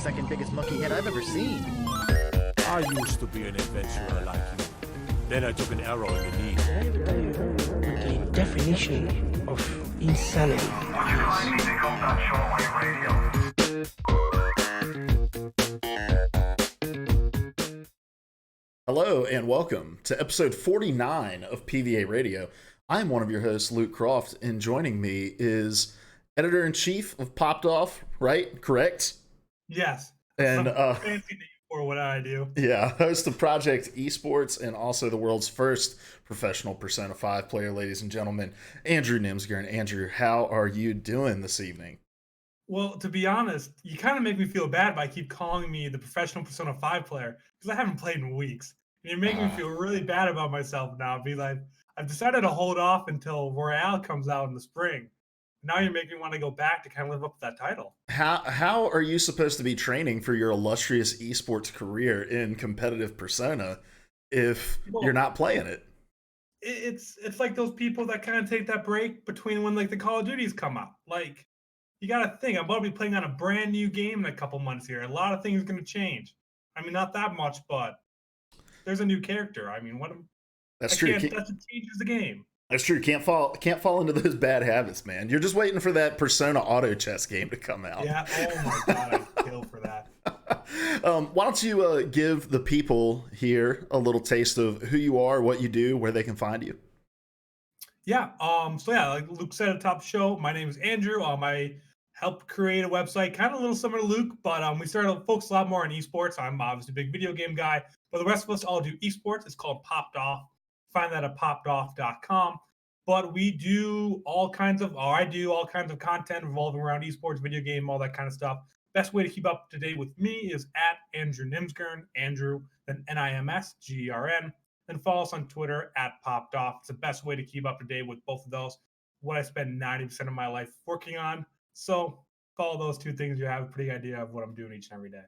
Second biggest monkey head I've ever seen. I used to be an adventurer like you. Then I took an arrow in the knee. Can I tell you the definition of insanity? Hello and welcome to episode 49 of PvA Radio. I'm one of your hosts, Luke Croft, and joining me is editor-in-chief of Popped Off, right? Correct? Yes. And fancy name for what I do. Yeah, host of Project Esports and also the world's first professional Persona 5 player, ladies and gentlemen, Andrew Nimsgern. Andrew, how are you doing this evening? Well, to be honest, you kind of make me feel bad by keep calling me the professional Persona 5 player because I haven't played in weeks. And you're making me feel really bad about myself now. Be like, I've decided to hold off until Royale comes out in the spring. Now you're making me want to go back to kind of live up to that title. How are you supposed to be training for your illustrious esports career in competitive Persona if you're not playing it? It's like those people that kind of take that break between when like the Call of Duties come out. Like, you got to think, I'm about to be playing on a brand new game in a couple months here. A lot of things are going to change. I mean, not that much, but there's a new character. I mean, That's true. That changes the game. That's true. Can't fall into those bad habits, man. You're just waiting for that Persona auto chess game to come out. Yeah. Oh my god, I'd kill for that. Why don't you give the people here a little taste of who you are, what you do, where they can find you? Yeah. So yeah, like Luke said at the top of the show, my name is Andrew. I helped create a website, kind of a little similar to Luke, but we started to focus a lot more on esports. I'm obviously a big video game guy, but the rest of us all do esports. It's called Popped Off. Find that at poppedoff.com. But we do all kinds of, or I do all kinds of content revolving around esports, video game, all that kind of stuff. Best way to keep up to date with me is at Andrew Nimsgern, Andrew, then Nimsgern. Then follow us on Twitter at Popped Off. It's the best way to keep up to date with both of those. What I spend 90% of my life working on. So follow those two things. You have a pretty idea of what I'm doing each and every day.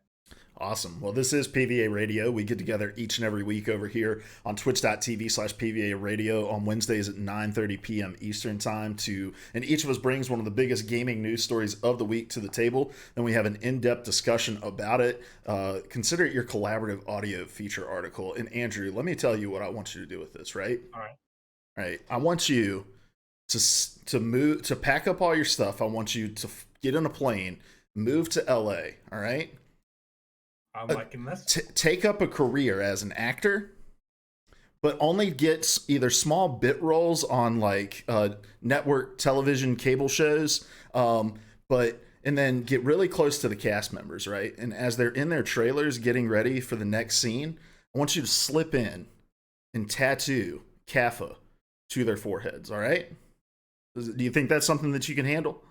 Awesome. Well, this is PvA Radio. We get together each and every week over here on twitch.tv/PvA Radio on Wednesdays at 9:30 p.m. Eastern time and each of us brings one of the biggest gaming news stories of the week to the table. Then we have an in-depth discussion about it. Consider it your collaborative audio feature article. And Andrew, let me tell you what I want you to do with this, right? All right. All right. I want you to pack up all your stuff. I want you to get in a plane, move to LA. All right. I'm liking this. Take up a career as an actor, but only get either small bit roles on like network television cable shows, and then get really close to the cast members, right? And as they're in their trailers getting ready for the next scene, I want you to slip in and tattoo CAFA to their foreheads, all right? Do you think that's something that you can handle?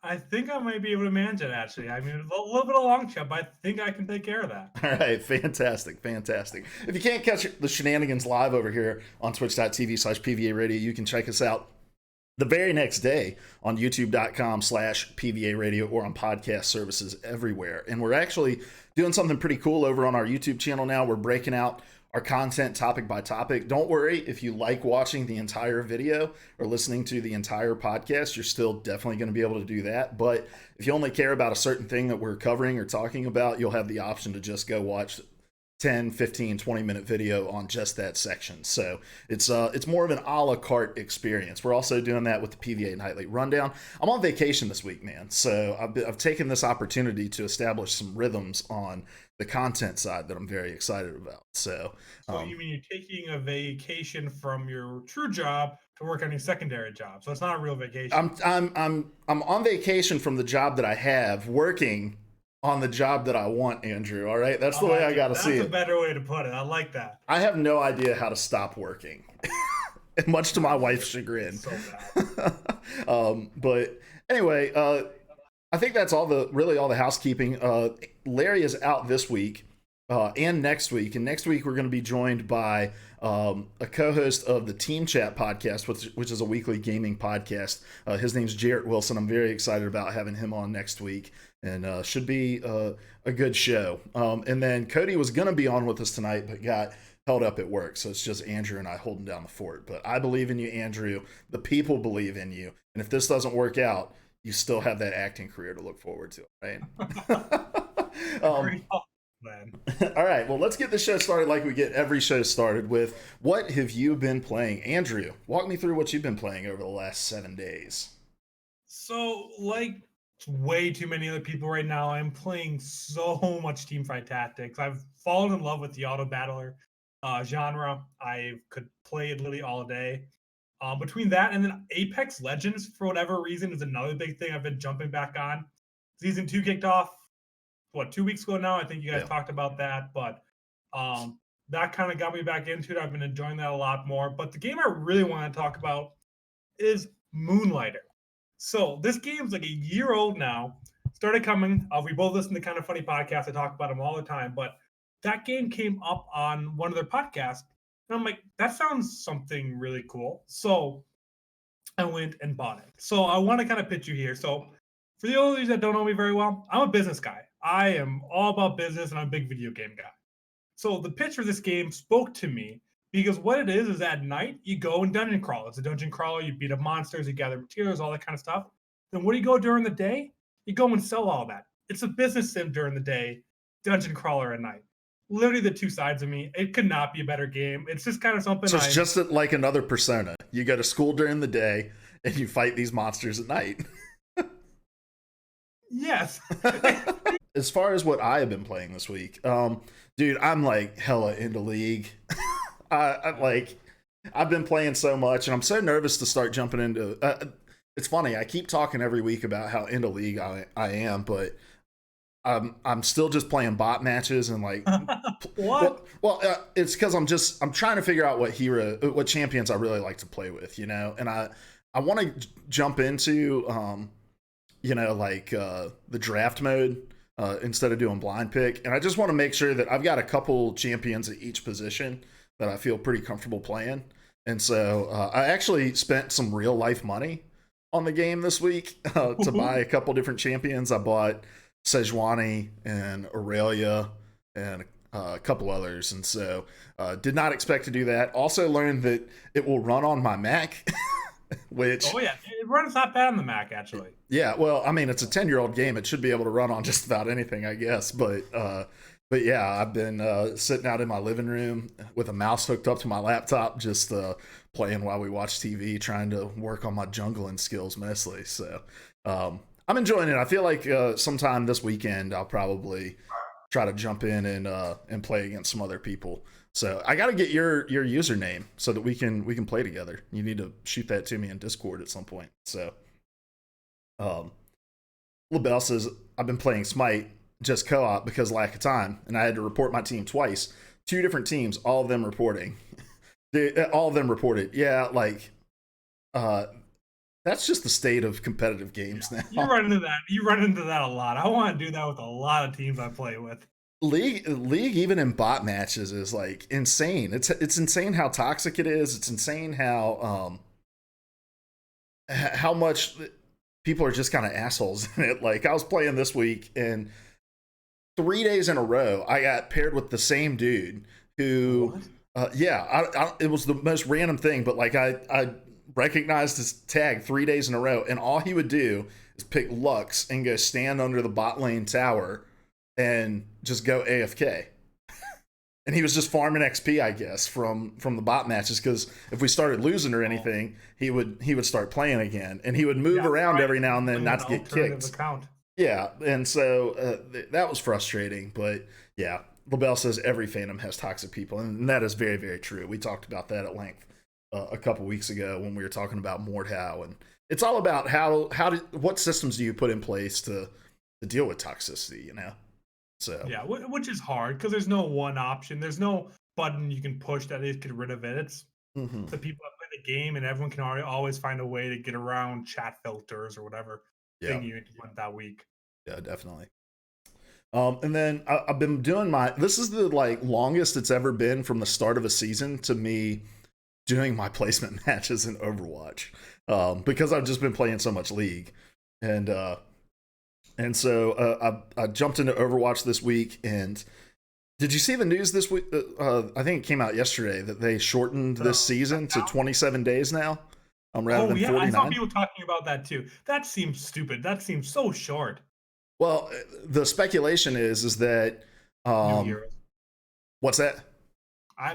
I think I might be able to manage it, actually. I mean, a little bit of a long shot, but I think I can take care of that. All right, fantastic. If you can't catch the shenanigans live over here on twitch.tv/PvA Radio, you can check us out the very next day on youtube.com/PvA Radio or on podcast services everywhere. And we're actually doing something pretty cool over on our YouTube channel now. We're breaking out our content topic by topic. Don't worry, if you like watching the entire video or listening to the entire podcast, you're still definitely going to be able to do that. But if you only care about a certain thing that we're covering or talking about, you'll have the option to just go watch 10, 15, 20-minute video on just that section. So it's more of an a la carte experience. We're also doing that with the PvA Nightly Rundown. I'm on vacation this week, man. So I've taken this opportunity to establish some rhythms on the content side that I'm very excited about. So you mean you're taking a vacation from your true job to work on your secondary job? So it's not a real vacation. I'm on vacation from the job that I have, working on the job that I want, Andrew. All right, that's the way I got to see it. That's a better way to put it. I like that. I have no idea how to stop working, much to my wife's chagrin. So bad. But anyway, I think that's all the housekeeping. Larry is out this week and next week. And next week, we're going to be joined by a co-host of the Team Chat podcast, which is a weekly gaming podcast. His name's Jarrett Wilson. I'm very excited about having him on next week, and should be a good show. And then Cody was going to be on with us tonight, but got held up at work. So it's just Andrew and I holding down the fort. But I believe in you, Andrew. The people believe in you. And if this doesn't work out, you still have that acting career to look forward to, right? Great talk, man. All right, well, let's get the show started like we get every show started with what have you been playing? Andrew, walk me through what you've been playing over the last 7 days. So, like way too many other people right now, I'm playing so much Teamfight Tactics. I've fallen in love with the auto battler genre. I could play it literally all day. Between that and then Apex Legends, for whatever reason, is another big thing I've been jumping back on. Season 2 kicked off, 2 weeks ago now? I think you guys talked about that, but that kind of got me back into it. I've been enjoying that a lot more. But the game I really want to talk about is Moonlighter. So this game's like a year old now. Started coming. We both listen to Kind of Funny podcasts. I talk about them all the time. But that game came up on one of their podcasts. And I'm like, that sounds something really cool. So I went and bought it. So I want to kind of pitch you here. So for the others that don't know me very well, I'm a business guy. I am all about business and I'm a big video game guy. So the pitch for this game spoke to me because what it is at night, you go and dungeon crawl. It's a dungeon crawler. You beat up monsters, you gather materials, all that kind of stuff. Then what do you go during the day? You go and sell all that. It's a business sim during the day, dungeon crawler at night. Literally the two sides of me. It could not be a better game. It's just kind of something. So it's just like another Persona. You go to school during the day and you fight these monsters at night. Yes. As far as what I have been playing this week, dude, I'm like hella into League. I've been playing so much, and I'm so nervous to start jumping into. It's funny. I keep talking every week about how into League I am, but I'm still just playing bot matches and like what? Well, it's because I'm trying to figure out what champions I really like to play with, you know, and I want to jump into the draft mode instead of doing blind pick, and I just want to make sure that I've got a couple champions at each position that I feel pretty comfortable playing. And so I actually spent some real life money on the game this week to buy a couple different champions. I bought Sejuani and Aurelia and a couple others, and so did not expect to do that. Also learned that it will run on my Mac. Which, oh yeah, it runs not bad on the Mac actually. Yeah, well, I mean, it's a 10-year-old game. It should be able to run on just about anything, I guess. But yeah, I've been sitting out in my living room with a mouse hooked up to my laptop, just playing while we watch TV, trying to work on my jungling skills mostly. So I'm enjoying it. I feel like sometime this weekend I'll probably try to jump in and play against some other people. So I got to get your username so that we can play together. You need to shoot that to me in Discord at some point. So, LaBelle says I've been playing Smite just co-op because lack of time, and I had to report my team twice. 2 different teams, all of them reporting. All of them reported. Yeah, like that's just the state of competitive games now. You run into that. You run into that a lot. I want to do that with a lot of teams I play with. League even in bot matches is like insane. It's insane how toxic it is. It's insane how much people are just kind of assholes in it. Like I was playing this week and 3 days in a row I got paired with the same dude who it was the most random thing, but like I recognized his tag 3 days in a row, and all he would do is pick Lux and go stand under the bot lane tower and just go AFK. And he was just farming XP, I guess, from the bot matches, because if we started losing or anything, he would start playing again, and he would move around every now and then not to get kicked. Yeah, and so that was frustrating, but yeah, LaBelle says every fandom has toxic people, and that is very, very true. We talked about that at length a couple weeks ago when we were talking about Mordhau, and it's all about what systems do you put in place to deal with toxicity, you know? So yeah, which is hard because there's no one option. There's no button you can push that is get rid of it. It's the people that play the game, and everyone can always find a way to get around chat filters or whatever thing you implement that week. Yeah, definitely. And then I've been doing this is the longest it's ever been from the start of a season to me doing my placement matches in Overwatch, because I've just been playing so much League, and so I jumped into Overwatch this week. And did you see the news this week? I think it came out yesterday that they shortened this season to 27 days now, rather than 49. I saw people talking about that too. That seems stupid. That seems so short. Well, the speculation is that New heroes. what's that?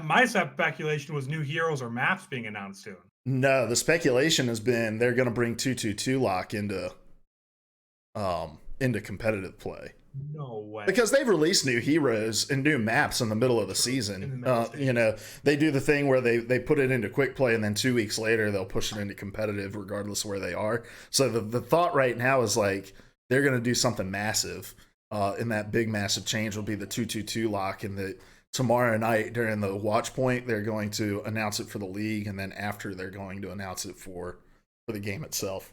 My speculation was new heroes or maps being announced soon. No, the speculation has been they're going to bring 222 lock into competitive play. No way. Because they've released new heroes and new maps in the middle of the season. You know, they do the thing where they put it into quick play and then 2 weeks later they'll push it into competitive regardless of where they are. So the thought right now is like they're going to do something massive. And that big massive change will be the 222 lock, and that tomorrow night during the watch point they're going to announce it for the league, and then after they're going to announce it for the game itself.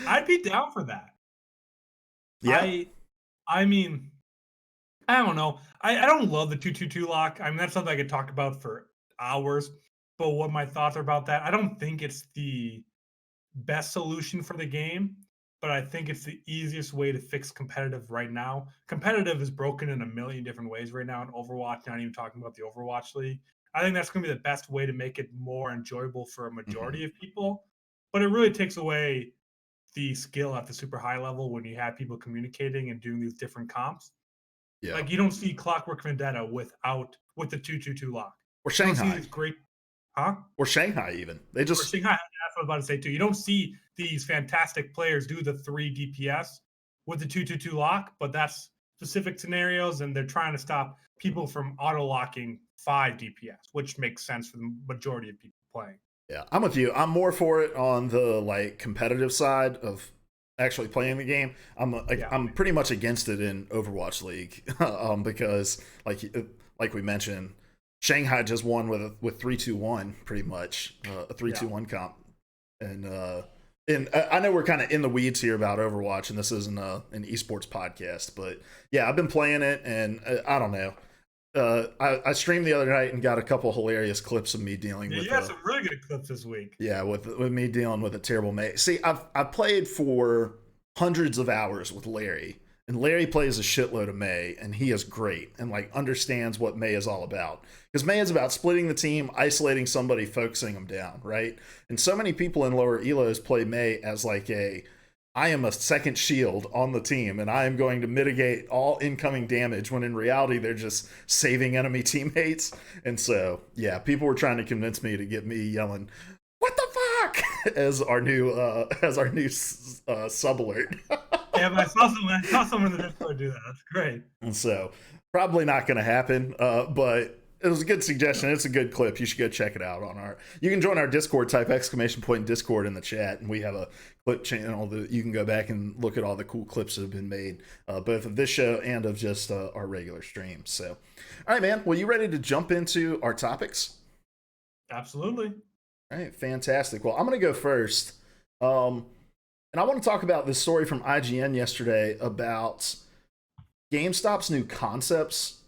I'd be down for that. Yeah. I mean, I don't know. I don't love the 222 lock. I mean, that's something I could talk about for hours. But what my thoughts are about that, I don't think it's the best solution for the game, but I think it's the easiest way to fix competitive right now. Competitive is broken in a million different ways right now in Overwatch, not even talking about the Overwatch League. I think that's going to be the best way to make it more enjoyable for a majority of people. But it really takes away the skill at the super high level when you have people communicating and doing these different comps. Yeah. Like you don't see Clockwork Vendetta with the 222 lock. Or Shanghai. These great, huh? Or Shanghai even. They just or Shanghai. That's what I was about to say too. You don't see these fantastic players do the 3 DPS with the 222 lock, but that's specific scenarios, and they're trying to stop people from auto locking 5 DPS, which makes sense for the majority of people playing. Yeah, I'm with you. I'm more for it on the like competitive side of actually playing the game. I'm pretty much against it in Overwatch League because like we mentioned, Shanghai just won with 3-2-1 pretty much a 3-2-1 comp, and I know we're kind of in the weeds here about Overwatch, and this isn't an esports podcast, but yeah, I've been playing it, and I don't know. I streamed the other night and got a couple hilarious clips of me dealing with. You had some really good clips this week. Yeah, with me dealing with a terrible mate. See, I've played for hundreds of hours with Larry, and Larry plays a shitload of Mei, and he is great and like understands what Mei is all about. Because Mei is about splitting the team, isolating somebody, focusing them down, right? And so many people in lower elos play Mei as like I am a second shield on the team, and I am going to mitigate all incoming damage, when in reality they're just saving enemy teammates. And so, yeah, people were trying to convince me to get me yelling, "What the fuck?" as our new sub alert. Yeah, but I saw someone in the Discord do that. That's great. And so, probably not going to happen, but it was a good suggestion. It's a good clip. You should go check it out you can join our Discord, type !Discord in the chat, and we have a clip channel that you can go back and look at all the cool clips that have been made, both of this show and of just our regular streams. So, all right, man. Well, you ready to jump into our topics? Absolutely. All right, fantastic. Well, I'm going to go first. And I want to talk about this story from IGN yesterday about GameStop's new concepts,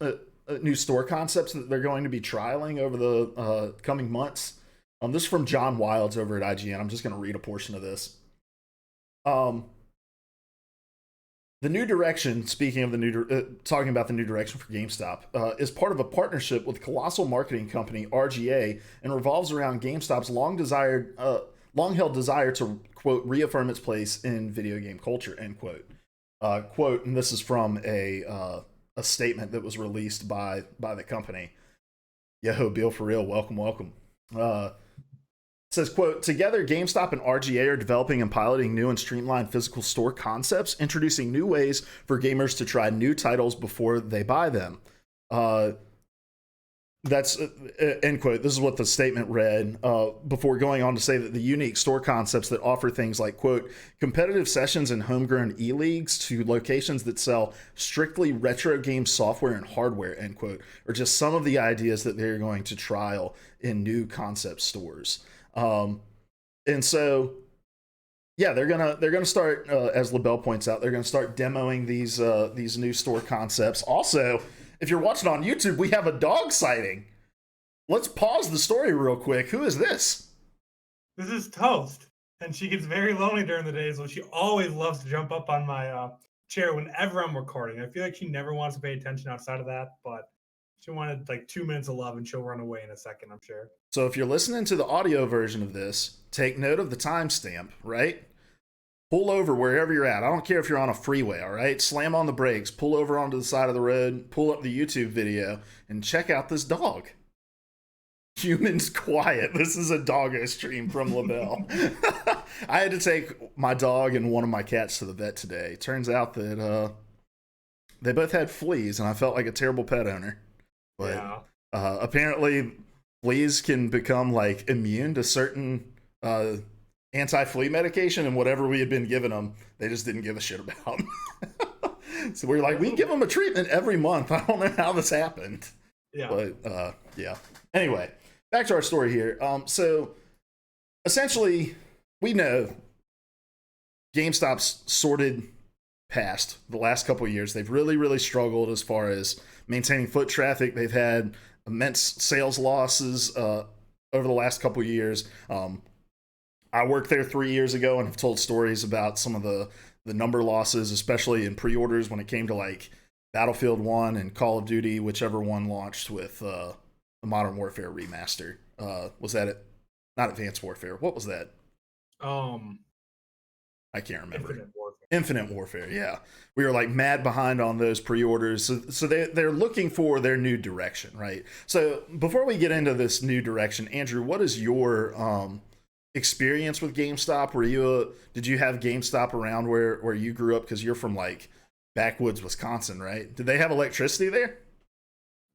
new store concepts that they're going to be trialing over the coming months. This is from John Wilds over at IGN. I'm just going to read a portion of this. The new direction, speaking of talking about the new direction for GameStop, is part of a partnership with colossal marketing company RGA and revolves around GameStop's long-held desire to, quote, reaffirm its place in video game culture, end quote. Quote, and this is from a statement that was released by the company. Yo, Bill, for real, welcome. It says, quote, "Together, GameStop and RGA are developing and piloting new and streamlined physical store concepts, introducing new ways for gamers to try new titles before they buy them." That's end quote. This is what the statement read before going on to say that the unique store concepts that offer things like, quote, competitive sessions and homegrown e-leagues to locations that sell strictly retro game software and hardware, end quote, are just some of the ideas that they're going to trial in new concept stores. And so, yeah, they're gonna start, as LaBelle points out, they're gonna start demoing these new store concepts. Also, if you're watching on YouTube, we have a dog sighting. Let's pause the story real quick. Who is this? This is Toast, and she gets very lonely during the day, so she always loves to jump up on my chair whenever I'm recording. I feel like she never wants to pay attention outside of that, but she wanted like 2 minutes of love, and she'll run away in a second, I'm sure. So if you're listening to the audio version of this, take note of the timestamp, right? pull over wherever you're at. I don't care if you're on a freeway, all right? Slam on the brakes, pull over onto the side of the road, pull up the YouTube video, and check out this dog. Humans quiet. This is a doggo stream from LaBelle. I had to take my dog and one of my cats to the vet today. Turns out that they both had fleas, and I felt like a terrible pet owner. But Yeah. apparently, fleas can become like immune to certain anti-flea medication, and whatever we had been giving them, they just didn't give a shit about. So we're like, we give them a treatment every month. I don't know how this happened. Yeah. But yeah. Anyway, back to our story here. So essentially, we know GameStop's sorted past the last couple of years. They've really, really struggled as far as maintaining foot traffic. They've had immense sales losses over the last couple of years. I worked there 3 years ago and have told stories about some of the number losses, especially in pre-orders when it came to like Battlefield 1 and Call of Duty, whichever one launched with the Modern Warfare remaster. Was that it? Not Advanced Warfare. What was that? I can't remember. Infinite Warfare, yeah. We were like mad behind on those pre-orders. So they're looking for their new direction, right? So before we get into this new direction, Andrew, what is your experience with GameStop? Did you have GameStop around where you grew up? Because you're from like backwoods Wisconsin, right? Did they have electricity there?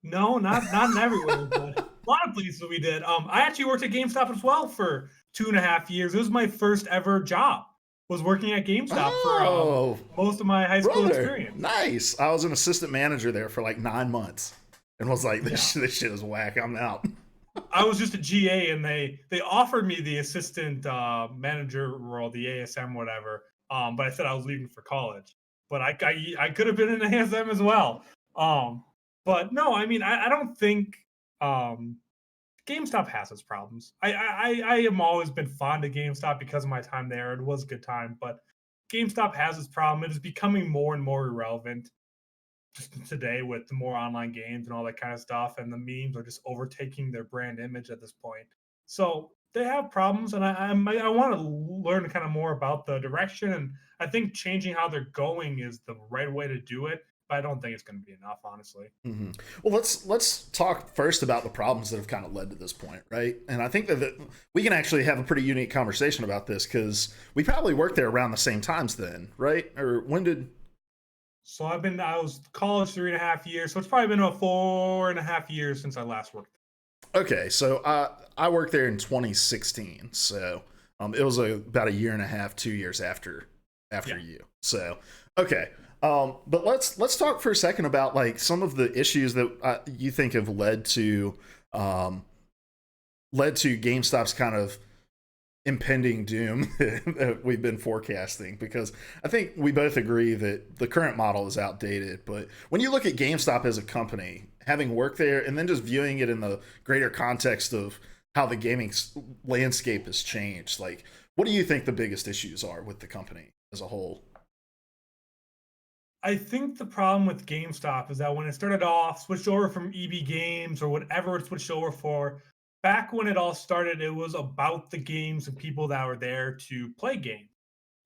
No, not everywhere, but a lot of places we did. I actually worked at GameStop as well for 2.5 years. It was my first ever job. Was working at GameStop for most of my high school experience. Nice. I was an assistant manager there for like 9 months, and was like, this shit is whack. I'm out. I was just a GA, and they offered me the assistant manager role, the ASM, whatever. But I said I was leaving for college. But I could have been an ASM as well. But no, I mean, I don't think GameStop has its problems. I am always been fond of GameStop because of my time there. It was a good time, but GameStop has its problem. It is becoming more and more irrelevant just today with the more online games and all that kind of stuff, and the memes are just overtaking their brand image at this point. So they have problems, and I want to learn kind of more about the direction, and I think changing how they're going is the right way to do it. But I don't think it's going to be enough, honestly. Mm-hmm. Well, let's talk first about the problems that have kind of led to this point, right? And I think that we can actually have a pretty unique conversation about this because we probably worked there around the same times then, right? Or when did? So I was college 3.5 years, so it's probably been about 4.5 years since I last worked there. Okay, so I worked there in 2016, so it was about 1.5 years, 2 years after you. So okay. But let's talk for a second about like some of the issues that you think have led to GameStop's kind of impending doom that we've been forecasting, because I think we both agree that the current model is outdated. But when you look at GameStop as a company, having worked there and then just viewing it in the greater context of how the gaming landscape has changed, like what do you think the biggest issues are with the company as a whole? I think the problem with GameStop is that when it started off, switched over from EB Games or whatever it switched over for, back when it all started, it was about the games and people that were there to play games.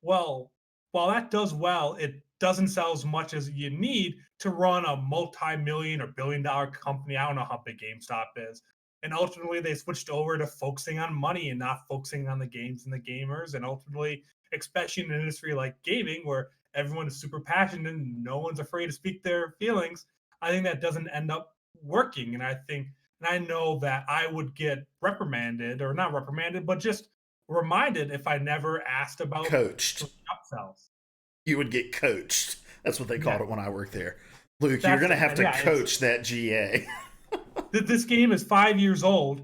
Well, while that does well, it doesn't sell as much as you need to run a multi-million or billion-dollar company. I don't know how big GameStop is. And ultimately, they switched over to focusing on money and not focusing on the games and the gamers. And ultimately, especially in an industry like gaming, where everyone is super passionate and no one's afraid to speak their feelings, I think that doesn't end up working. And I know that I would get reprimanded, or not reprimanded, but just reminded if I never asked about coached upsells. You would get coached. That's what they called it when I worked there. Luke, That's you're going to have to it's coach that GA. This game is 5 years old.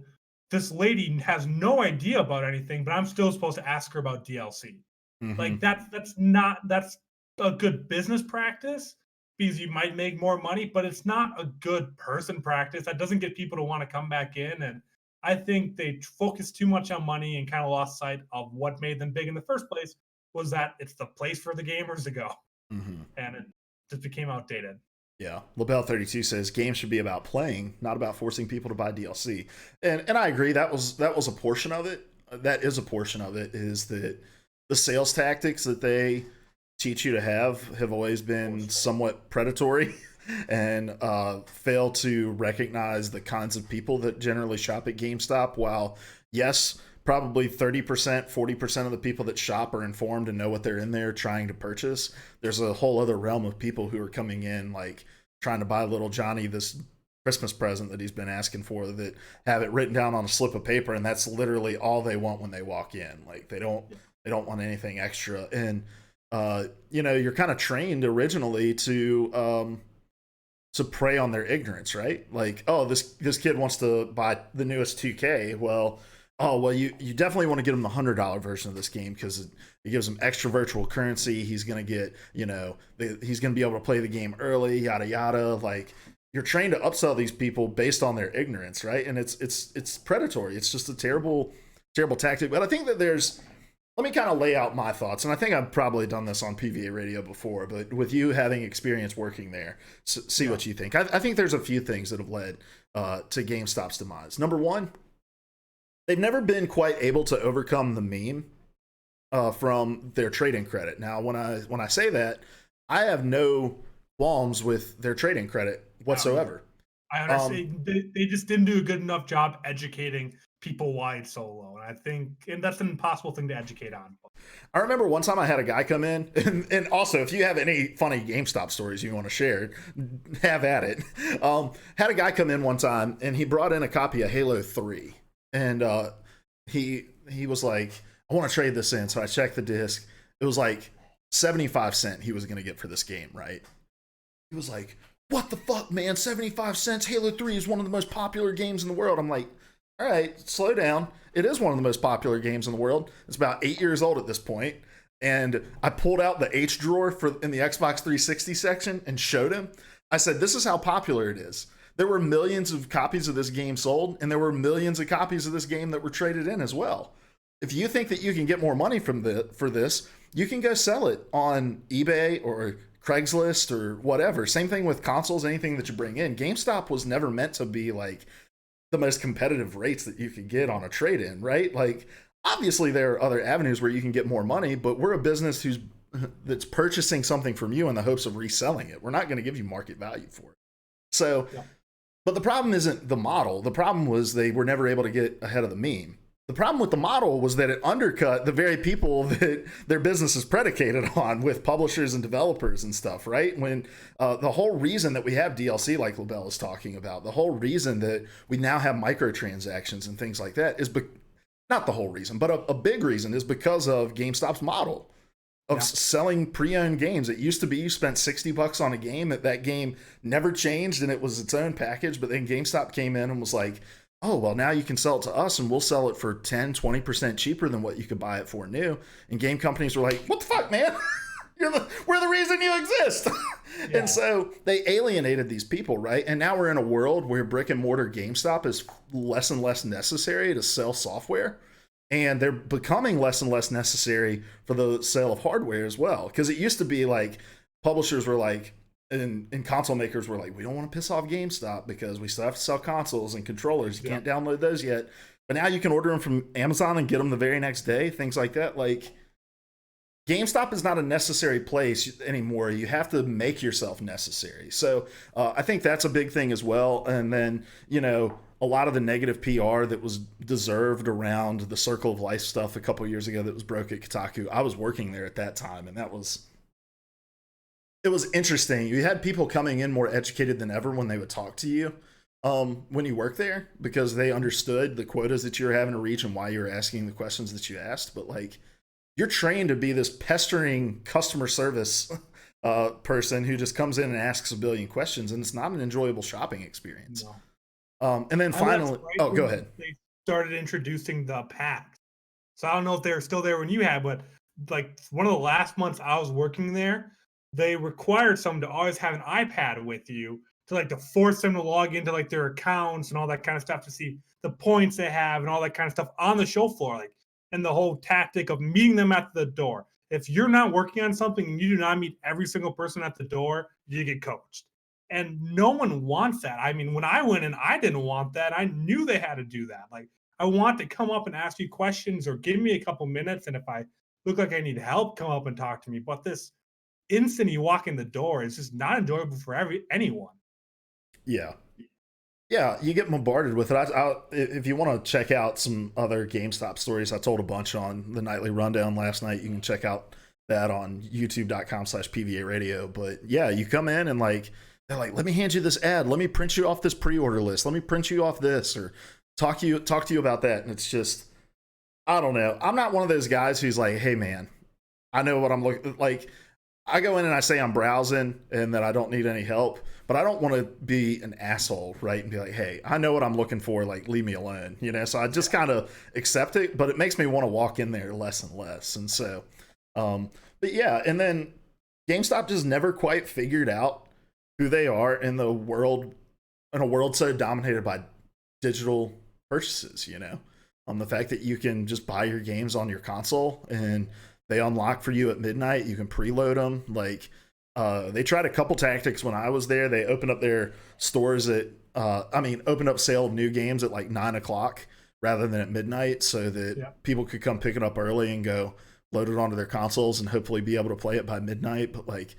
This lady has no idea about anything, but I'm still supposed to ask her about DLC. Mm-hmm. Like that's a good business practice, because you might make more money, but it's not a good person practice. That doesn't get people to want to come back in. And I think they focused too much on money and kind of lost sight of what made them big in the first place, was that it's the place for the gamers to go. Mm-hmm. And it just became outdated. Yeah. LaBelle32 says games should be about playing, not about forcing people to buy DLC. And I agree, that was a portion of it. That is a portion of it, is that the sales tactics that they teach you to have always been somewhat predatory and fail to recognize the kinds of people that generally shop at GameStop. While, yes, probably 30%, 40% of the people that shop are informed and know what they're in there trying to purchase, there's a whole other realm of people who are coming in, like, trying to buy little Johnny this Christmas present that he's been asking for, that have it written down on a slip of paper, and that's literally all they want when they walk in. Like, they don't want anything extra. And you're kind of trained originally to prey on their ignorance, right? Like, oh, this kid wants to buy the newest 2K. Well, you definitely want to get him the $100 version of this game because it gives him extra virtual currency. He's gonna get, he's gonna be able to play the game early, yada yada. Like, you're trained to upsell these people based on their ignorance, right? And it's predatory. It's just a terrible tactic. But I think that let me kind of lay out my thoughts, and I think I've probably done this on PvA Radio before, but with you having experience working there, see what you think. I think there's a few things that have led to GameStop's demise. Number one, they've never been quite able to overcome the meme from their trading credit. Now, when I say that, I have no qualms with their trading credit whatsoever. I understand. They just didn't do a good enough job educating people why it's so low. And that's an impossible thing to educate on. I remember one time I had a guy come in, and also, if you have any funny GameStop stories you want to share, have at it. Had a guy come in one time, and he brought in a copy of Halo 3. And he was like, I want to trade this in. So I checked the disc. It was like 75 cents he was going to get for this game, right? He was like, what the fuck, man? 75 cents? Halo 3 is one of the most popular games in the world. I'm like, all right, slow down. It is one of the most popular games in the world. It's about 8 years old at this point. And I pulled out the H drawer in the Xbox 360 section and showed him. I said, this is how popular it is. There were millions of copies of this game sold, and there were millions of copies of this game that were traded in as well. If you think that you can get more money for this, you can go sell it on eBay or Craigslist or whatever. Same thing with consoles, anything that you bring in. GameStop was never meant to be like the most competitive rates that you could get on a trade-in, right? Like, obviously there are other avenues where you can get more money, but we're a business that's purchasing something from you in the hopes of reselling it. We're not going to give you market value for it. So, yeah. But the problem isn't the model. The problem was they were never able to get ahead of the meme. The problem with the model was that it undercut the very people that their business is predicated on, with publishers and developers and stuff, right? When the whole reason that we have DLC, like LaBelle is talking about, the whole reason that we now have microtransactions and things like that is, not the whole reason, but a big reason is because of GameStop's model of selling pre-owned games. It used to be you spent $60 on a game, that game never changed and it was its own package, but then GameStop came in and was like, oh, well, now you can sell it to us and we'll sell it for 10-20% cheaper than what you could buy it for new. And game companies were like, what the fuck, man? We're the reason you exist. Yeah. And so they alienated these people, right? And now we're in a world where brick and mortar GameStop is less and less necessary to sell software. And they're becoming less and less necessary for the sale of hardware as well. Because it used to be like publishers were like, and console makers were like, we don't want to piss off GameStop because we still have to sell consoles and controllers. You can't download those yet. But now you can order them from Amazon and get them the very next day, things like that. Like, GameStop is not a necessary place anymore. You have to make yourself necessary. So I think that's a big thing as well. And then, a lot of the negative PR that was deserved around the Circle of Life stuff a couple years ago that was broke at Kotaku. I was working there at that time, and it was interesting. You had people coming in more educated than ever when they would talk to you when you worked there, because they understood the quotas that you were having to reach and why you were asking the questions that you asked. But like, you're trained to be this pestering customer service person who just comes in and asks a billion questions, and it's not an enjoyable shopping experience. No. And then finally, go ahead. They started introducing the packs. So I don't know if they were still there when you had, but like one of the last months I was working there, they required someone to always have an iPad with you to force them to log into like their accounts and all that kind of stuff to see the points they have and all that kind of stuff on the show floor. Like, and the whole tactic of meeting them at the door. If you're not working on something and you do not meet every single person at the door, you get coached. And no one wants that. I mean, when I went in, I didn't want that. I knew they had to do that. Like, I want to come up and ask you questions or give me a couple minutes. And if I look like I need help, come up and talk to me. But this instant you walk in the door is just not enjoyable for anyone. Yeah. Yeah, you get bombarded with it. If you want to check out some other GameStop stories, I told a bunch on the Nightly Rundown last night. You can check out that on youtube.com/PVA radio. But yeah, you come in and like, they're like, let me hand you this ad. Let me print you off this pre-order list. Let me print you off this, or talk to you about that. And it's just, I don't know. I'm not one of those guys who's like, hey man, I know what I'm looking like. I go in and I say I'm browsing and that I don't need any help, but I don't want to be an asshole, right? And be like, hey, I know what I'm looking for. Like, leave me alone, you know? So I just kind of accept it, but it makes me want to walk in there less and less. And so, but yeah, and then GameStop just never quite figured out who they are in a world so dominated by digital purchases, you know? The fact that you can just buy your games on your console and they unlock for you at midnight. You can preload them. Like, they tried a couple tactics when I was there. They opened up their stores opened up sale of new games at like 9 o'clock rather than at midnight, so that people could come pick it up early and go load it onto their consoles and hopefully be able to play it by midnight. But like,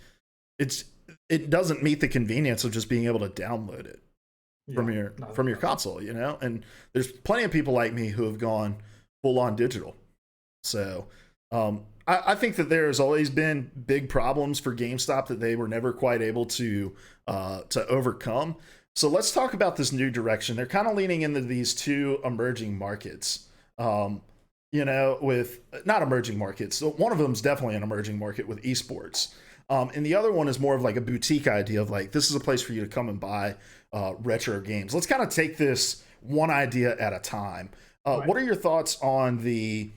it doesn't meet the convenience of just being able to download it from your console, you know? And there's plenty of people like me who have gone full on digital. So, I think that there's always been big problems for GameStop that they were never quite able to overcome. So let's talk about this new direction. They're kind of leaning into these two emerging markets, you know, with not emerging markets. So one of them is definitely an emerging market with esports. And the other one is more of like a boutique idea of like, this is a place for you to come and buy retro games. Let's kind of take this one idea at a time. Right. What are your thoughts on the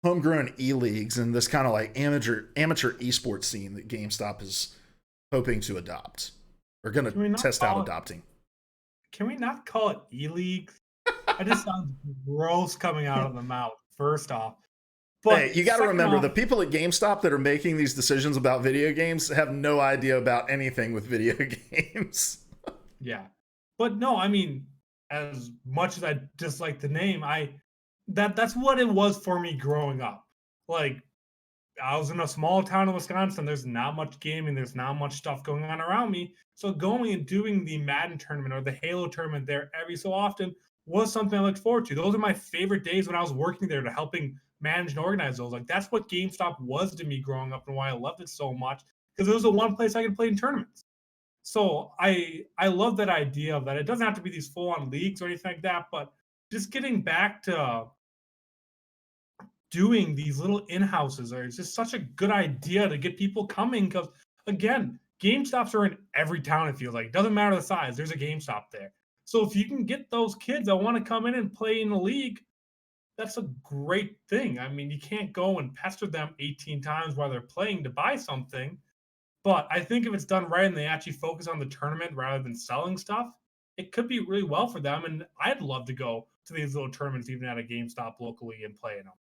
homegrown e-leagues and this kind of like amateur esports scene that GameStop is hoping to adopt, or going to test out adopting? Can we not call it e-leagues? It just sounds gross coming out of the mouth, first off. But hey, you got to remember, the people at GameStop that are making these decisions about video games have no idea about anything with video games. Yeah. But no, I mean, as much as I dislike the name, that's what it was for me growing up. Like, I was in a small town in Wisconsin. There's not much gaming. There's not much stuff going on around me. So going and doing the Madden tournament or the Halo tournament there every so often was something I looked forward to. Those are my favorite days when I was working there to helping manage and organize those. Like, that's what GameStop was to me growing up and why I loved it so much, because it was the one place I could play in tournaments. So I love that idea of that. It doesn't have to be these full-on leagues or anything like that, but just getting back to doing these little in-houses is just such a good idea to get people coming, because again, GameStops are in every town. It feels like it doesn't matter the size, there's a GameStop there. So if you can get those kids that want to come in and play in a league, that's a great thing. I mean, you can't go and pester them 18 times while they're playing to buy something, but I think if it's done right and they actually focus on the tournament rather than selling stuff, it could be really well for them. And I'd love to go to these little tournaments even at a GameStop locally and play in them.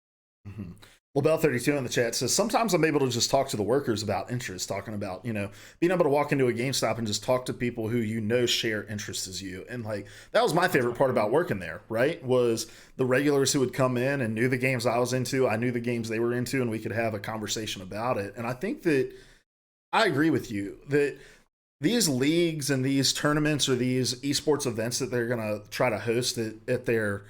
Mm-hmm. Well, Bell32 in the chat says, sometimes I'm able to just talk to the workers about interest, talking about, you know, being able to walk into a GameStop and just talk to people who, you know, share interests as you. And like, that was my favorite part about working there, right? Was the regulars who would come in and knew the games I was into. I knew the games they were into, and we could have a conversation about it. And I think that I agree with you that these leagues and these tournaments or these esports events that they're going to try to host at their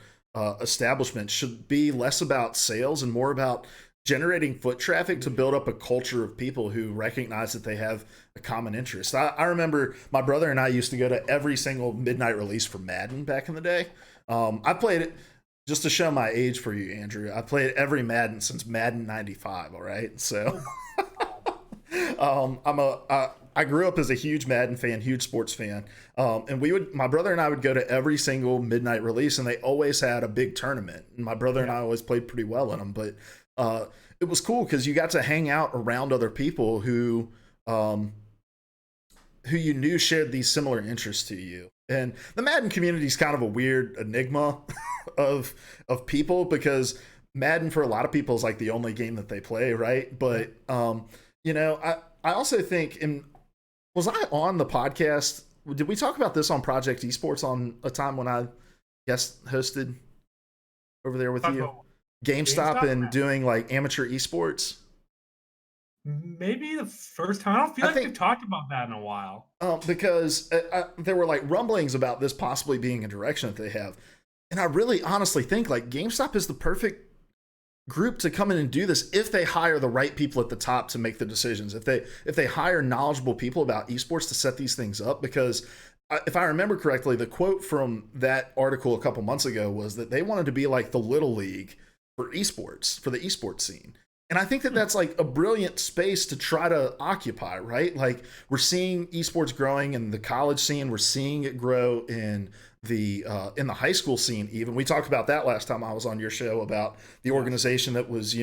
establishment should be less about sales and more about generating foot traffic to build up a culture of people who recognize that they have a common interest. I remember my brother and I used to go to every single midnight release for Madden back in the day. I played it, just to show my age for you, Andrew, I played every Madden since Madden 95. All right. So I grew up as a huge Madden fan, huge sports fan. And my brother and I would go to every single midnight release, and they always had a big tournament. And my brother and I always played pretty well in them, but it was cool because you got to hang out around other people who you knew shared these similar interests to you. And the Madden community is kind of a weird enigma of people, because Madden for a lot of people is like the only game that they play, right? But you know, I also think, was I on the podcast? Did we talk about this on Project Esports on a time when I guest hosted over there with you? GameStop GameStop? and doing like amateur esports? Maybe the first time. I don't feel I like think we've talked about that in a while. because there were like rumblings about this possibly being a direction that they have, and I really honestly think like GameStop is the perfect group to come in and do this if they hire the right people at the top to make the decisions. If they hire knowledgeable people about esports to set these things up, because if I remember correctly, the quote from that article a couple months ago was that they wanted to be like the little league for esports, for the esports scene. And I think that that's like a brilliant space to try to occupy, right? Like we're seeing esports growing in the college scene. We're seeing it grow in the high school scene. Even we talked about that last time I was on your show about the organization that was,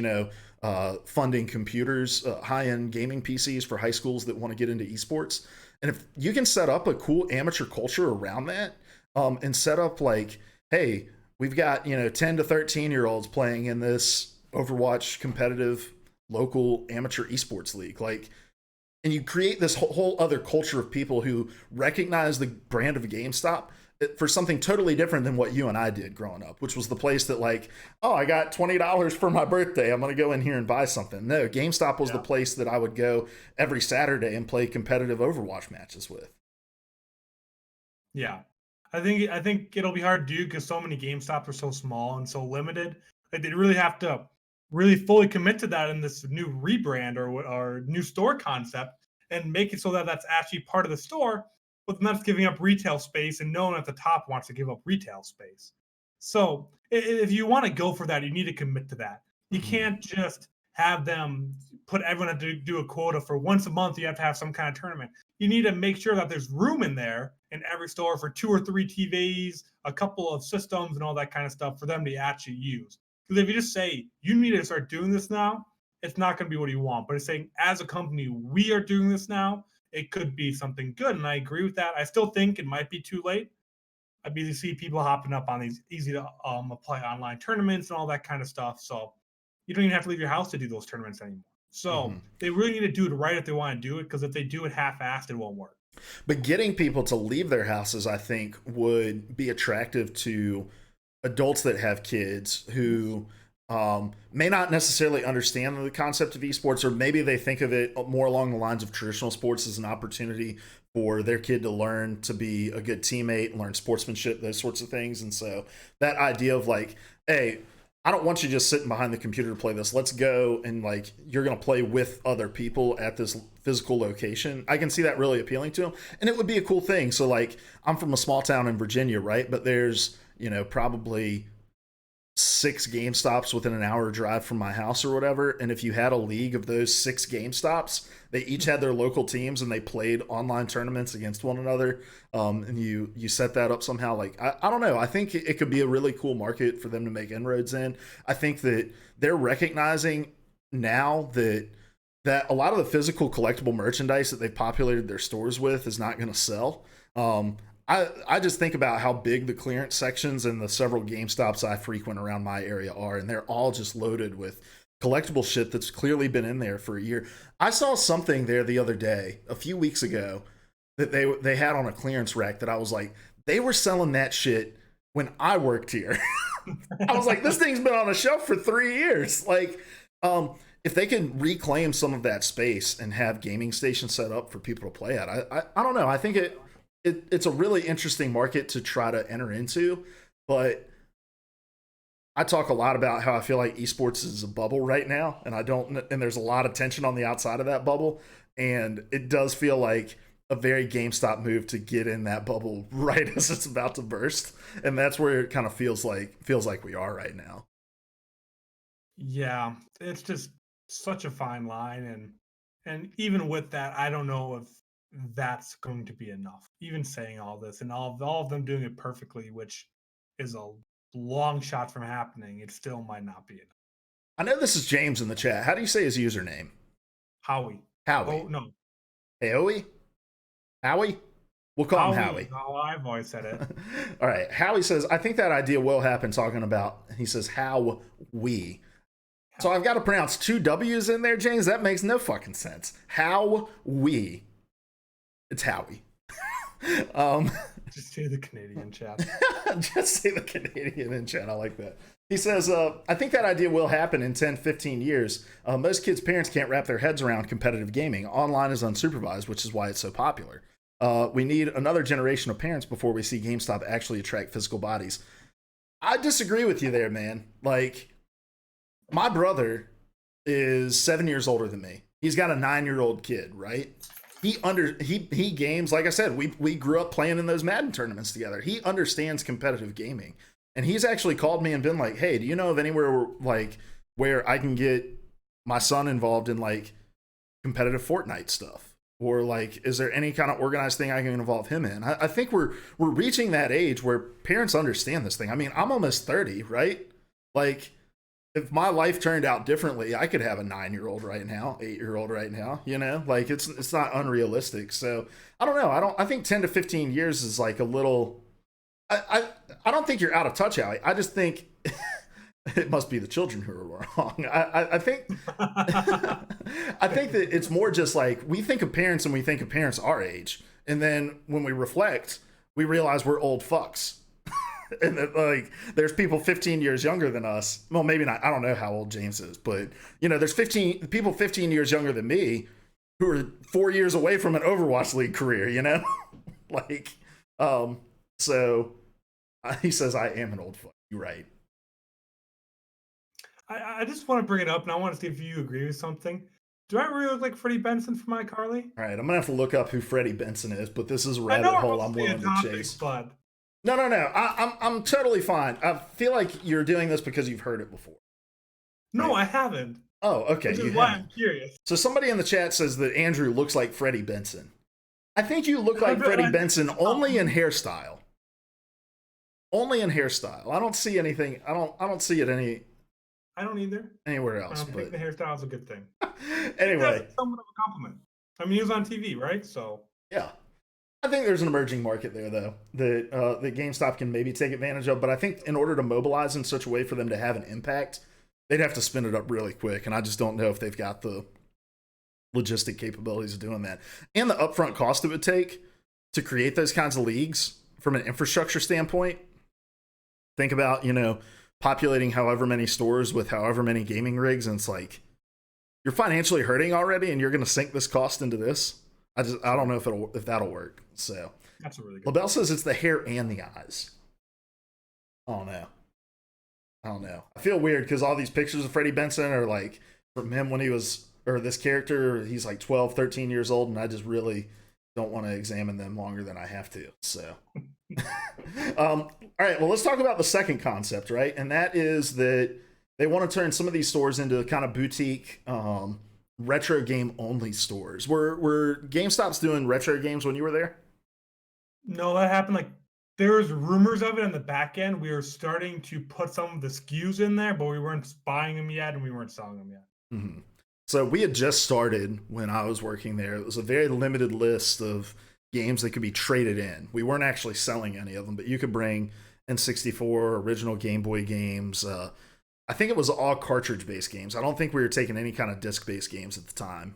funding computers, high-end gaming PCs for high schools that want to get into esports. And if you can set up a cool amateur culture around that, and set up like, hey, we've got 10 to 13-year-olds playing in this Overwatch competitive local amateur esports league, like, and you create this whole other culture of people who recognize the brand of GameStop for something totally different than what you and I did growing up, which was the place that like, oh, I got $20 for my birthday, I'm gonna go in here and buy something. No, GameStop was the place that I would go every Saturday and play competitive Overwatch matches with. Yeah, I think it'll be hard to do because so many GameStops are so small and so limited. Like they really have to really fully commit to that in this new rebrand or new store concept and make it so that that's actually part of the store, but not giving up retail space, and no one at the top wants to give up retail space. So if you want to go for that, you need to commit to that. You can't just have them put everyone to do a quota for once a month. You have to have some kind of tournament. You need to make sure that there's room in there in every store for 2 or 3 TVs, a couple of systems, and all that kind of stuff for them to actually use. Because if you just say you need to start doing this now, it's not going to be what you want. But it's saying as a company, we are doing this now. It could be something good, and I agree with that. I still think it might be too late. I really see people hopping up on these easy to apply online tournaments and all that kind of stuff. So you don't even have to leave your house to do those tournaments anymore. So they really need to do it right if they want to do it, because if they do it half-assed, it won't work. But getting people to leave their houses, I think, would be attractive to adults that have kids who may not necessarily understand the concept of esports, or maybe they think of it more along the lines of traditional sports as an opportunity for their kid to learn to be a good teammate, learn sportsmanship, those sorts of things. And so that idea of like, hey, I don't want you just sitting behind the computer to play this. Let's go and like, you're going to play with other people at this physical location. I can see that really appealing to them, and it would be a cool thing. So like, I'm from a small town in Virginia, right? But there's, probably 6 GameStops within an hour drive from my house or whatever. And if you had a league of those 6 GameStops, they each had their local teams and they played online tournaments against one another. And you set that up somehow. Like, I don't know. I think it could be a really cool market for them to make inroads in. I think that they're recognizing now that a lot of the physical collectible merchandise that they've populated their stores with is not going to sell. I just think about how big the clearance sections in the several GameStops I frequent around my area are, and they're all just loaded with collectible shit that's clearly been in there for a year. I saw something there the other day, a few weeks ago, that they had on a clearance rack that I was like, they were selling that shit when I worked here. I was like, this thing's been on a shelf for 3 years. Like, if they can reclaim some of that space and have gaming stations set up for people to play at, I don't know. I think it's a really interesting market to try to enter into, but I talk a lot about how I feel like esports is a bubble right now, and there's a lot of tension on the outside of that bubble, and it does feel like a very GameStop move to get in that bubble right as it's about to burst, and that's where it kind of feels like we are right now. Yeah, it's just such a fine line, and even with that, I don't know if that's going to be enough. Even saying all this and all of them doing it perfectly, which is a long shot from happening, it still might not be enough. I know this is James in the chat. How do you say his username? Howie. Howie. Oh, no. Howie? Howie? We'll call him Howie. Oh, I've always said it. All right. Howie says, I think that idea will happen, talking about, he says, how we. So I've got to pronounce 2 W's in there, James? That makes no fucking sense. How we. It's Howie. Just say the Canadian chat. Just say the Canadian in chat. I like that. He says, I think that idea will happen in 10, 15 years. Most kids' parents can't wrap their heads around competitive gaming. Online is unsupervised, which is why it's so popular. We need another generation of parents before we see GameStop actually attract physical bodies. I disagree with you there, man. Like, my brother is 7 years older than me. He's got a 9-year-old kid, right? He games, like I said, we grew up playing in those Madden tournaments together. He understands competitive gaming. And he's actually called me and been like, "Hey, do you know of anywhere like where I can get my son involved in like competitive Fortnite stuff? Or like, is there any kind of organized thing I can involve him in?" I think we're reaching that age where parents understand this thing. I mean, I'm almost 30, right? Like, if my life turned out differently, I could have a 9-year-old right now, 8-year-old right now. You know, like it's not unrealistic. So I don't know. I think 10 to 15 years is like a little. I don't think you're out of touch, Allie. I just think it must be the children who are wrong. I think I think that it's more just like we think of parents and we think of parents our age, and then when we reflect, we realize we're old fucks. And that, like, there's people 15 years younger than us. Well, maybe not. I don't know how old James is, but you know, there's 15 people 15 years younger than me who are 4 years away from an Overwatch League career. You know, like, so. He says, I am an old fuck. You're right. I just want to bring it up, and I want to see if you agree with something. Do I really look like Freddie Benson from iCarly? All right, I'm gonna have to look up who Freddie Benson is, but this is a I rabbit know hole we're I'm mostly a willing to topic, chase. but No. I'm totally fine. I feel like you're doing this because you've heard it before. no, Right. I haven't. Oh, okay. Which You is why haven't. I'm curious. So somebody in the chat says that Andrew looks like Freddie Benson. I think you look like Freddie Benson only in hairstyle. Only in hairstyle. I don't see anything. I don't see it I don't either. anywhere I else. don't think the hairstyle is a good thing. Anyway, That's somewhat of a compliment. I mean, he was on TV, right? So yeah. I think there's an emerging market there, though, that GameStop can maybe take advantage of. But I think in order to mobilize in such a way for them to have an impact, they'd have to spin it up really quick. And I just don't know if they've got the logistic capabilities of doing that. And the upfront cost it would take to create those kinds of leagues from an infrastructure standpoint. Think about, you know, populating however many stores with however many gaming rigs. And it's like, you're financially hurting already and you're going to sink this cost into this. I don't know if that'll work. So that's a really good. LaBelle says it's the hair and the eyes. I don't know. I feel weird because all these pictures of Freddie Benson are like from him when he was, or this character, he's like 12, 13 years old, and I just really don't want to examine them longer than I have to. So, all right, well, let's talk about the second concept, right? And that is that they want to turn some of these stores into kind of boutique, retro game only stores. Were GameStop's doing retro games when you were there? No, that happened like there was rumors of it on the back end. We were starting to put some of the SKUs in there, but we weren't buying them yet and we weren't selling them yet. Mm-hmm. So we had just started when I was working there. It was a very limited list of games that could be traded in. We weren't actually selling any of them, but you could bring N64, original Game Boy games. I think it was all cartridge-based games. I don't think we were taking any kind of disc-based games at the time.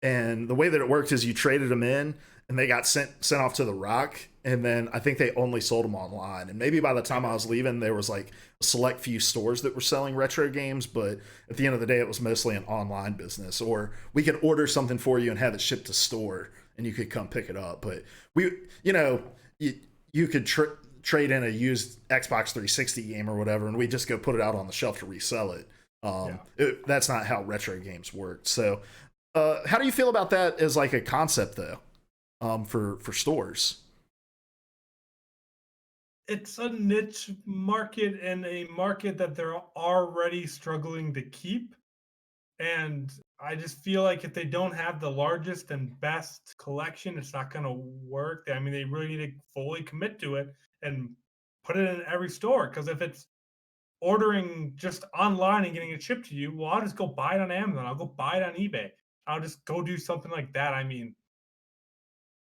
And the way that it worked is you traded them in, and they got sent off to the Rock, and then I think they only sold them online. And maybe by the time I was leaving, there was like a select few stores that were selling retro games, but at the end of the day, it was mostly an online business. Or we could order something for you and have it shipped to store, and you could come pick it up. But you could trade in a used Xbox 360 game or whatever, and we just go put it out on the shelf to resell it. That's not how retro games work. So how do you feel about that as like a concept, though, for stores? It's a niche market and a market that they're already struggling to keep. And I just feel like if they don't have the largest and best collection, it's not going to work. I mean, they really need to fully commit to it and put it in every store. Because if it's ordering just online and getting it shipped to you, well, I'll just go buy it on Amazon. I'll go buy it on eBay. I'll just go do something like that. I mean,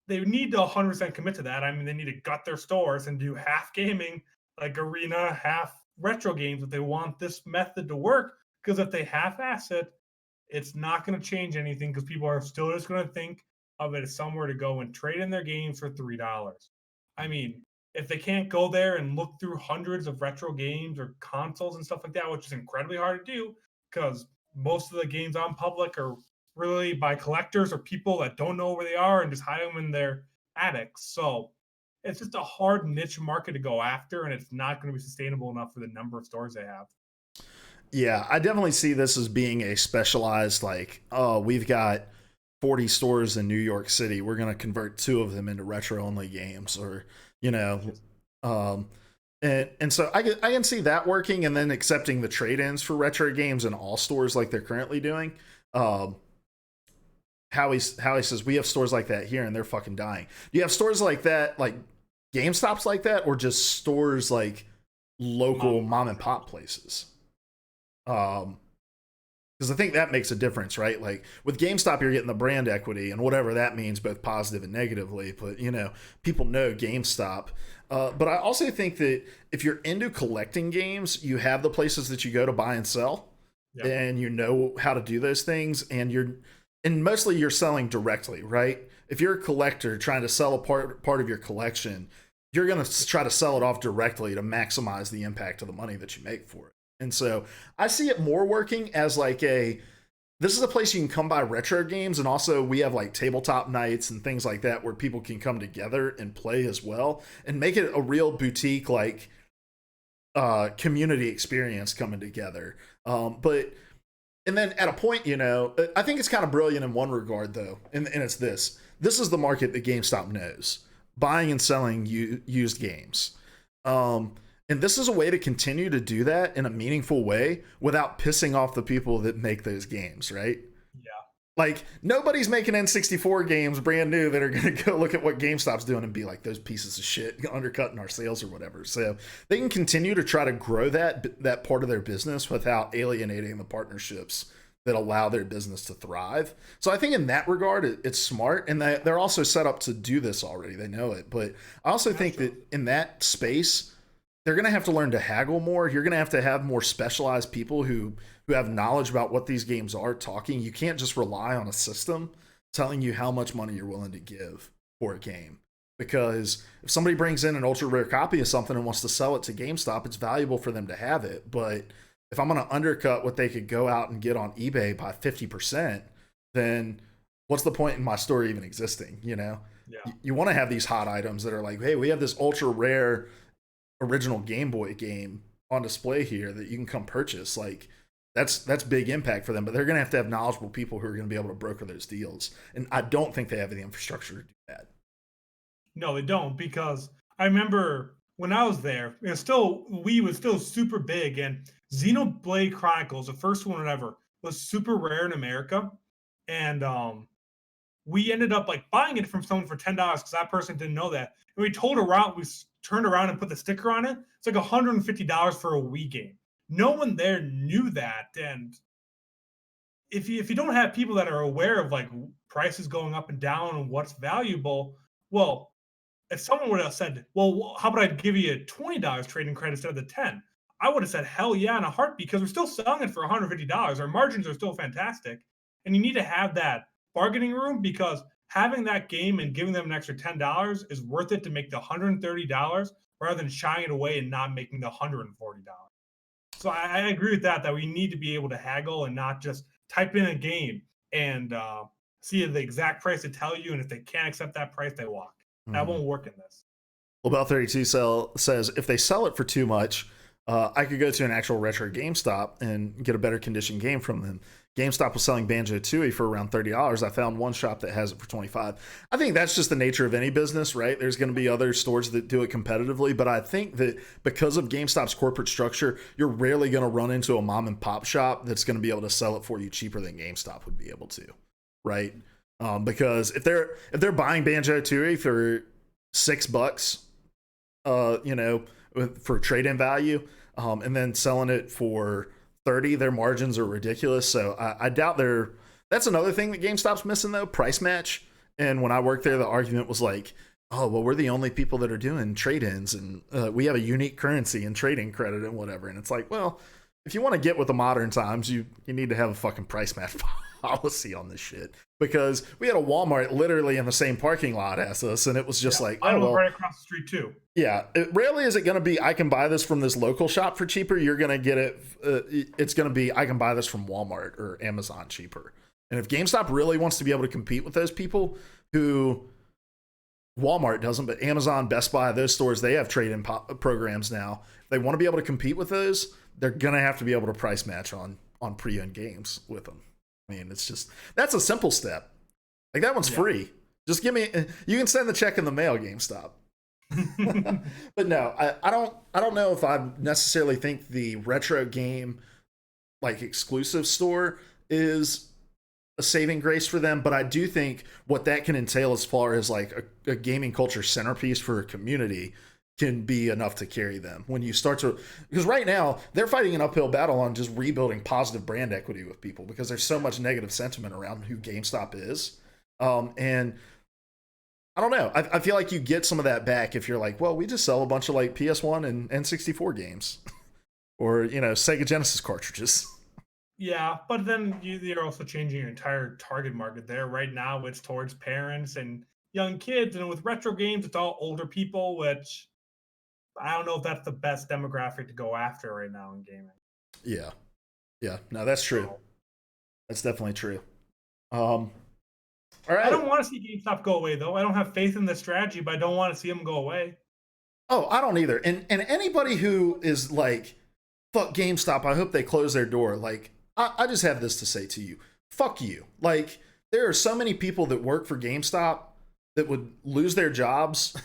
they need to 100% commit to that. I mean, they need to gut their stores and do half gaming, like arena, half retro games if they want this method to work. Because if they half-ass it, it's not going to change anything because people are still just going to think of it as somewhere to go and trade in their games for $3. I mean, if they can't go there and look through hundreds of retro games or consoles and stuff like that, which is incredibly hard to do because most of the games on public are really by collectors or people that don't know where they are and just hide them in their attics. So it's just a hard niche market to go after, and it's not going to be sustainable enough for the number of stores they have. Yeah, I definitely see this as being a specialized, like, oh, we've got 40 stores in New York City. We're going to convert 2 of them into retro only games, or, you know, and so I can see that working, and then accepting the trade-ins for retro games in all stores like they're currently doing. Howie says we have stores like that here and they're fucking dying. Do you have stores like that, like GameStops like that, or just stores like local mom and pop places? Because I think that makes a difference, right? Like with GameStop, you're getting the brand equity and whatever that means, both positive and negatively. But, you know, people know GameStop. But I also think that if you're into collecting games, you have the places that you go to buy and sell, and you know how to do those things, and mostly you're selling directly, right? If you're a collector trying to sell a part of your collection, you're going to try to sell it off directly to maximize the impact of the money that you make for it. And so I see it more working as like this is a place you can come buy retro games, and also we have like tabletop nights and things like that where people can come together and play as well, and make it a real boutique like community experience coming together. And then at a point, you know, I think it's kind of brilliant in one regard though, and it's this is the market that GameStop knows: buying and selling used games. And this is a way to continue to do that in a meaningful way without pissing off the people that make those games, right? Yeah. Like, nobody's making N64 games brand new that are going to go look at what GameStop's doing and be like, those pieces of shit undercutting our sales or whatever. So they can continue to try to grow that part of their business without alienating the partnerships that allow their business to thrive. So I think in that regard, it's smart. And they're also set up to do this already. They know it. But I also think that in that space, they're going to have to learn to haggle more. You're going to have more specialized people who have knowledge about what these games are talking. You can't just rely on a system telling you how much money you're willing to give for a game. Because if somebody brings in an ultra rare copy of something and wants to sell it to GameStop, it's valuable for them to have it. But if I'm going to undercut what they could go out and get on eBay by 50%, then what's the point in my store even existing? You know, you want to have these hot items that are like, hey, we have this ultra rare original Game Boy game on display here that you can come purchase. Like that's big impact for them, but they're going to have knowledgeable people who are going to be able to broker those deals. And I don't think they have the infrastructure to do that. No, they don't, because I remember when I was there, it was still super big, and Xenoblade Chronicles, the first one ever, was super rare in America. And we ended up like buying it from someone for $10 because that person didn't know that. And we turned around and put the sticker on it. It's like $150 for a Wii game. No one there knew that. And if you don't have people that are aware of like prices going up and down and what's valuable, well, if someone would have said, well, how about I give you a $20 trading credit instead of the 10? I would have said, hell yeah, in a heartbeat, because we're still selling it for $150. Our margins are still fantastic. And you need to have that bargaining room, because having that game and giving them an extra $10 is worth it to make the $130 rather than shying it away and not making the $140. So I agree with that we need to be able to haggle and not just type in a game and see the exact price to tell you. And if they can't accept that price, they walk. That won't work in this. Well, Bell 32 says if they sell it for too much, I could go to an actual retro GameStop and get a better condition game from them. GameStop was selling Banjo-Tooie for around $30. I found one shop that has it for $25. I think that's just the nature of any business, right? There's going to be other stores that do it competitively, but I think that because of GameStop's corporate structure, you're rarely going to run into a mom and pop shop that's going to be able to sell it for you cheaper than GameStop would be able to, right? Because if they're buying Banjo-Tooie for $6, you know, for trade-in value, and then selling it for 30, their margins are ridiculous. So I doubt that's another thing that GameStop's missing though, price match. And when I worked there, the argument was like, oh, well, we're the only people that are doing trade-ins, and we have a unique currency and trading credit and whatever. And it's like, well, if you want to get with the modern times, you need to have a fucking price match policy on this shit, because we had a Walmart literally in the same parking lot as us, and it was just like, I oh, was well, right across the street too. yeah, rarely is it going to be, I can buy this from this local shop for cheaper. You're going to get it. It's going to be, I can buy this from Walmart or Amazon cheaper. And if GameStop really wants to be able to compete with those people who Walmart doesn't, but Amazon, Best Buy, those stores, they have trade-in programs now. If they want to be able to compete with those, they're going to have to be able to price match on pre-owned games with them. I mean, it's just, that's a simple step. Like, that one's free. Just give me, you can send the check in the mail, GameStop. But no, I don't know if I necessarily think the retro game like exclusive store is a saving grace for them, but I do think what that can entail as far as like a gaming culture centerpiece for a community can be enough to carry them when you start to, because right now they're fighting an uphill battle on just rebuilding positive brand equity with people, because there's so much negative sentiment around who GameStop is. And I don't know, I feel like you get some of that back if you're like, well, we just sell a bunch of like PS1 and N64 games or, you know, Sega Genesis cartridges. Yeah, but then you're also changing your entire target market there. Right now, it's towards parents and young kids, and with retro games, it's all older people, which I don't know if that's the best demographic to go after right now in gaming. Yeah, no, that's true. That's definitely true. All right. I don't want to see GameStop go away, though. I don't have faith in the strategy, but I don't want to see them go away. Oh, I don't either. And anybody who is like, fuck GameStop, I hope they close their door. Like, I just have this to say to you. Fuck you. Like, there are so many people that work for GameStop that would lose their jobs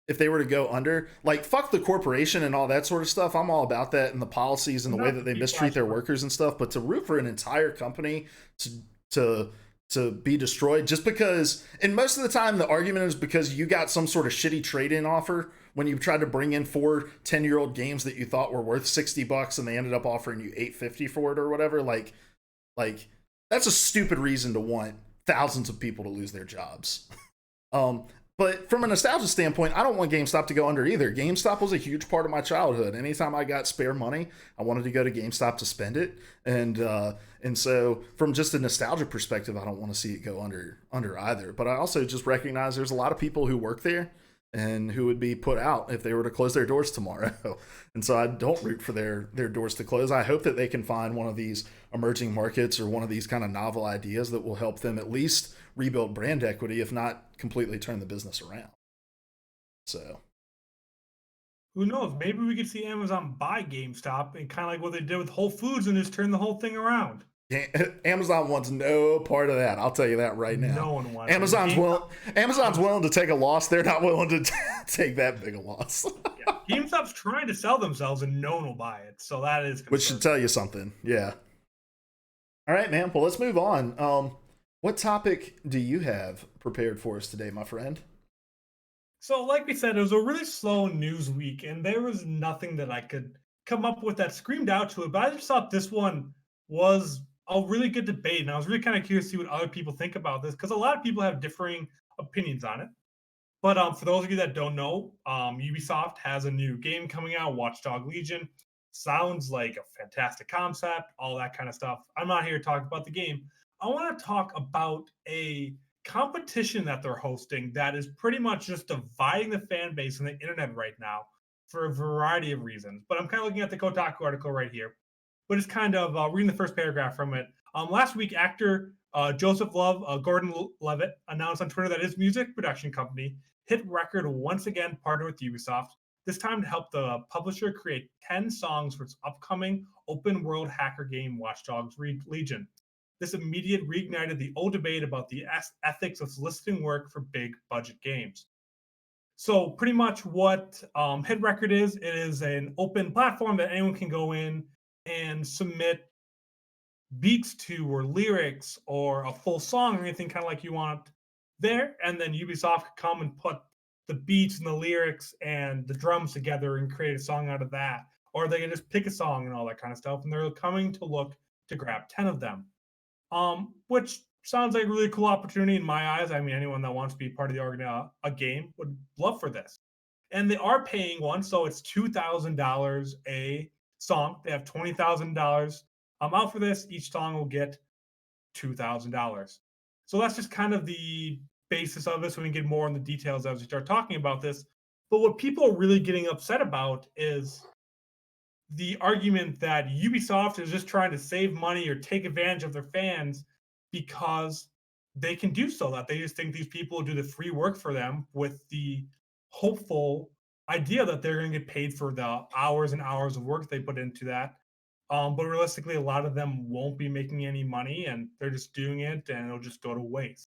if they were to go under. Like, fuck the corporation and all that sort of stuff. I'm all about that and the policies and the way that they mistreat their workers and stuff. But to root for an entire company to be destroyed just because, and most of the time the argument is because you got some sort of shitty trade-in offer when you tried to bring in 4 10-year-old games that you thought were worth $60 and they ended up offering you $8.50 for it or whatever. Like that's a stupid reason to want thousands of people to lose their jobs. But from a nostalgia standpoint, I don't want GameStop to go under either. GameStop was a huge part of my childhood. Anytime I got spare money, I wanted to go to GameStop to spend it. And so from just a nostalgia perspective, I don't want to see it go under either. But I also just recognize there's a lot of people who work there and who would be put out if they were to close their doors tomorrow. And so I don't root for their doors to close. I hope that they can find one of these emerging markets or one of these kind of novel ideas that will help them at least rebuild brand equity, if not completely turn the business around. So who knows? Maybe we could see Amazon buy GameStop and kind of like what they did with Whole Foods and just turn the whole thing around. Amazon wants no part of that. I'll tell you that right now. No one wants. Amazon's willing to take a loss. They're not willing to take that big a loss. Yeah. GameStop's trying to sell themselves and no one will buy it. So that is concerning. Which should tell you something. Yeah. All right, man. Well, let's move on. What topic do you have prepared for us today, my friend? So, like we said, it was a really slow news week, and there was nothing that I could come up with that screamed out to it. But I just thought this one was a really good debate, and I was really kind of curious to see what other people think about this, because a lot of people have differing opinions on it. But for those of you that don't know, Ubisoft has a new game coming out, Watch Dogs Legion. Sounds like a fantastic concept, all that kind of stuff. I'm not here to talk about the game. I want to talk about a competition that they're hosting that is pretty much just dividing the fan base on the internet right now for a variety of reasons. But I'm kind of looking at the Kotaku article right here. But it's kind of reading the first paragraph from it. Last week, actor Joseph Gordon-Levitt announced on Twitter that his music production company, HitRecord, once again partnered with Ubisoft, this time to help the publisher create 10 songs for its upcoming open-world hacker game, Watch Dogs Legion. This immediately reignited the old debate about the ethics of soliciting work for big budget games. So pretty much what HitRecord is, it is an open platform that anyone can go in and submit beats to or lyrics or a full song or anything kind of like you want there. And then Ubisoft could come and put the beats and the lyrics and the drums together and create a song out of that. Or they can just pick a song and all that kind of stuff. And they're coming to look to grab 10 of them. Which sounds like a really cool opportunity in my eyes. I mean, anyone that wants to be part of a game would love for this. And they are paying one, so it's $2,000 a song. They have $20,000 out for this. Each song will get $2,000. So that's just kind of the basis of this. We can get more in the details as we start talking about this. But what people are really getting upset about is the argument that Ubisoft is just trying to save money or take advantage of their fans because they can do so. That they just think these people will do the free work for them with the hopeful idea that they're going to get paid for the hours and hours of work they put into that. But realistically, a lot of them won't be making any money and they're just doing it and it'll just go to waste.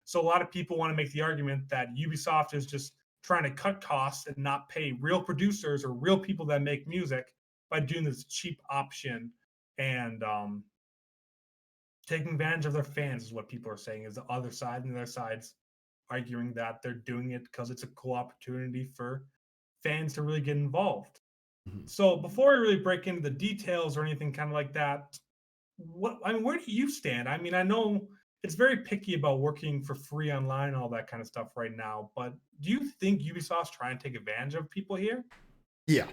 So a lot of people want to make the argument that Ubisoft is just trying to cut costs and not pay real producers or real people that make music by doing this cheap option and taking advantage of their fans is what people are saying is the other side, and their side's arguing that they're doing it because it's a cool opportunity for fans to really get involved. So before we really break into the details or anything kind of like that, where do you stand? I mean, I know it's very picky about working for free online and all that kind of stuff right now, but do you think Ubisoft's trying to take advantage of people here? Yeah.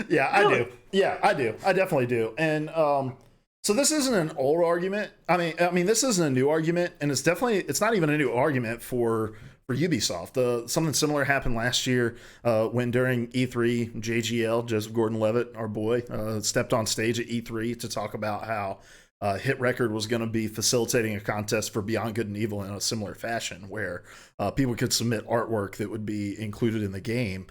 Yeah, really? I do. Yeah, I do. I definitely do. And so this isn't an old argument. I mean, this isn't a new argument, and it's not even a new argument for Ubisoft. Something similar happened last year when during E3, JGL, Joseph Gordon-Levitt, our boy, stepped on stage at E3 to talk about how HitRecord was going to be facilitating a contest for Beyond Good and Evil in a similar fashion, where people could submit artwork that would be included in the game